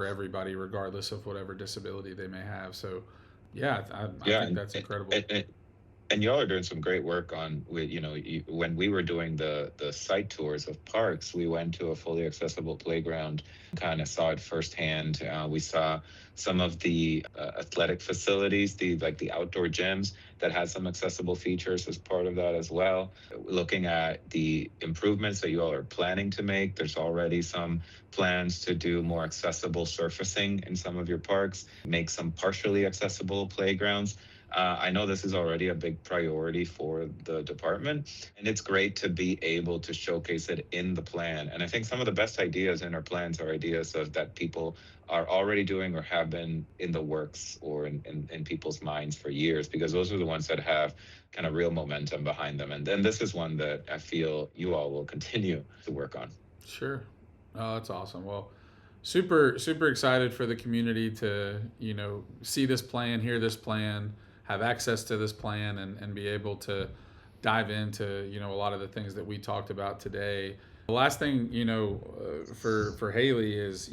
everybody, regardless of whatever disability they may have. So I think that's incredible. And y'all are doing some great work when we were doing the site tours of parks, we went to a fully accessible playground, kind of saw it firsthand. We saw some of the athletic facilities, the outdoor gyms that had some accessible features as part of that as well. Looking at the improvements that you all are planning to make, there's already some plans to do more accessible surfacing in some of your parks, make some partially accessible playgrounds. I know this is already a big priority for the department, and it's great to be able to showcase it in the plan. And I think some of the best ideas in our plans are ideas that people are already doing or have been in the works or in people's minds for years, because those are the ones that have kind of real momentum behind them. And then this is one that I feel you all will continue to work on. Sure. Oh, that's awesome. Well, super, super excited for the community to, see this plan, hear this plan, have access to this plan and be able to dive into, a lot of the things that we talked about today. The last thing, for Haley is,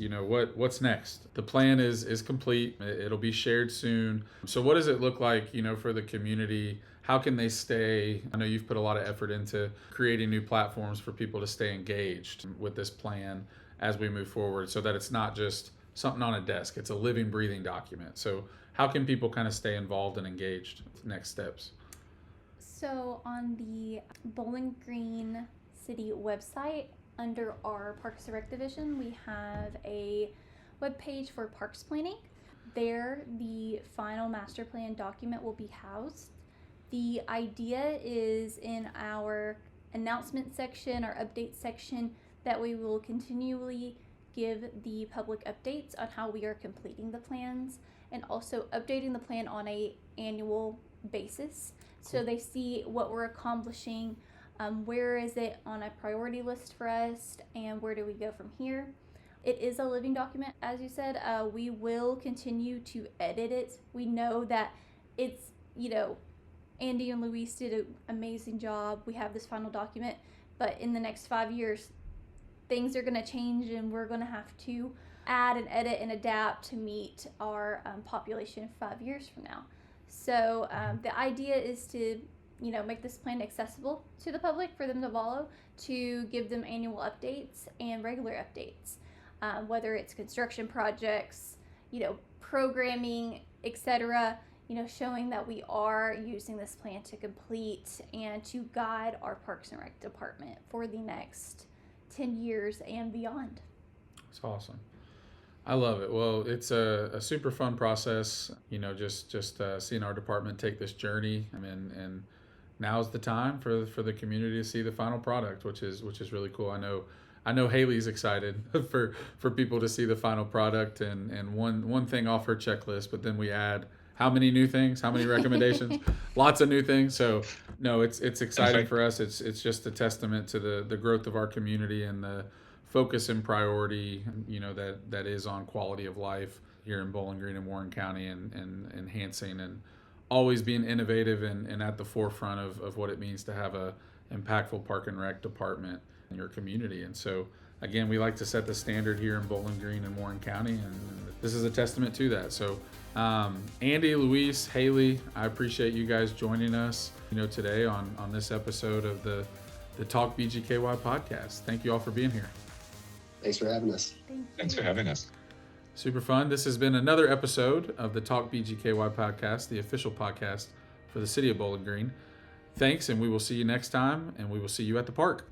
what's next? The plan is complete. It'll be shared soon. So what does it look like, for the community? How can they stay? I know you've put a lot of effort into creating new platforms for people to stay engaged with this plan as we move forward, so that it's not just something on a desk. It's a living, breathing document. So how can people kind of stay involved and engaged? Next steps. So on the Bowling Green City website, under our Parks and Rec division, we have a webpage for parks planning. There, the final master plan document will be housed. The idea is in our announcement section, our update section, that we will continually give the public updates on how we are completing the plans, and also updating the plan on a annual basis. So they see what we're accomplishing, where is it on a priority list for us, and where do we go from here. It is a living document, as you said. We will continue to edit it. We know that it's, Andy and Luis did an amazing job. We have this final document, but in the next 5 years, things are going to change, and we're going to have to add and edit and adapt to meet our population 5 years from now. So the idea is to, make this plan accessible to the public for them to follow, to give them annual updates and regular updates, whether it's construction projects, programming, etc., showing that we are using this plan to complete and to guide our Parks and Rec department for the next 10 years and beyond. It's awesome. I love it. Well, it's a super fun process, just seeing our department take this journey. And now's the time for the community to see the final product, which is really cool. I know Haley's excited for people to see the final product and one thing off her checklist, but then we add how many new things, how many recommendations, lots of new things. So no, it's exciting for us. It's just a testament to the growth of our community and the focus and priority, that is on quality of life here in Bowling Green and Warren County, and enhancing and always being innovative and at the forefront of what it means to have a impactful Park and Rec department in your community. And so again, we like to set the standard here in Bowling Green and Warren County, and this is a testament to that. So Andy, Luis, Haley, I appreciate you guys joining us today on this episode of the TalkBGKY podcast. Thank you all for being here. Thanks for having us. Thanks for having us. Super fun. This has been another episode of the TalkBGKY podcast, the official podcast for the city of Bowling Green. Thanks, and we will see you next time, and we will see you at the park.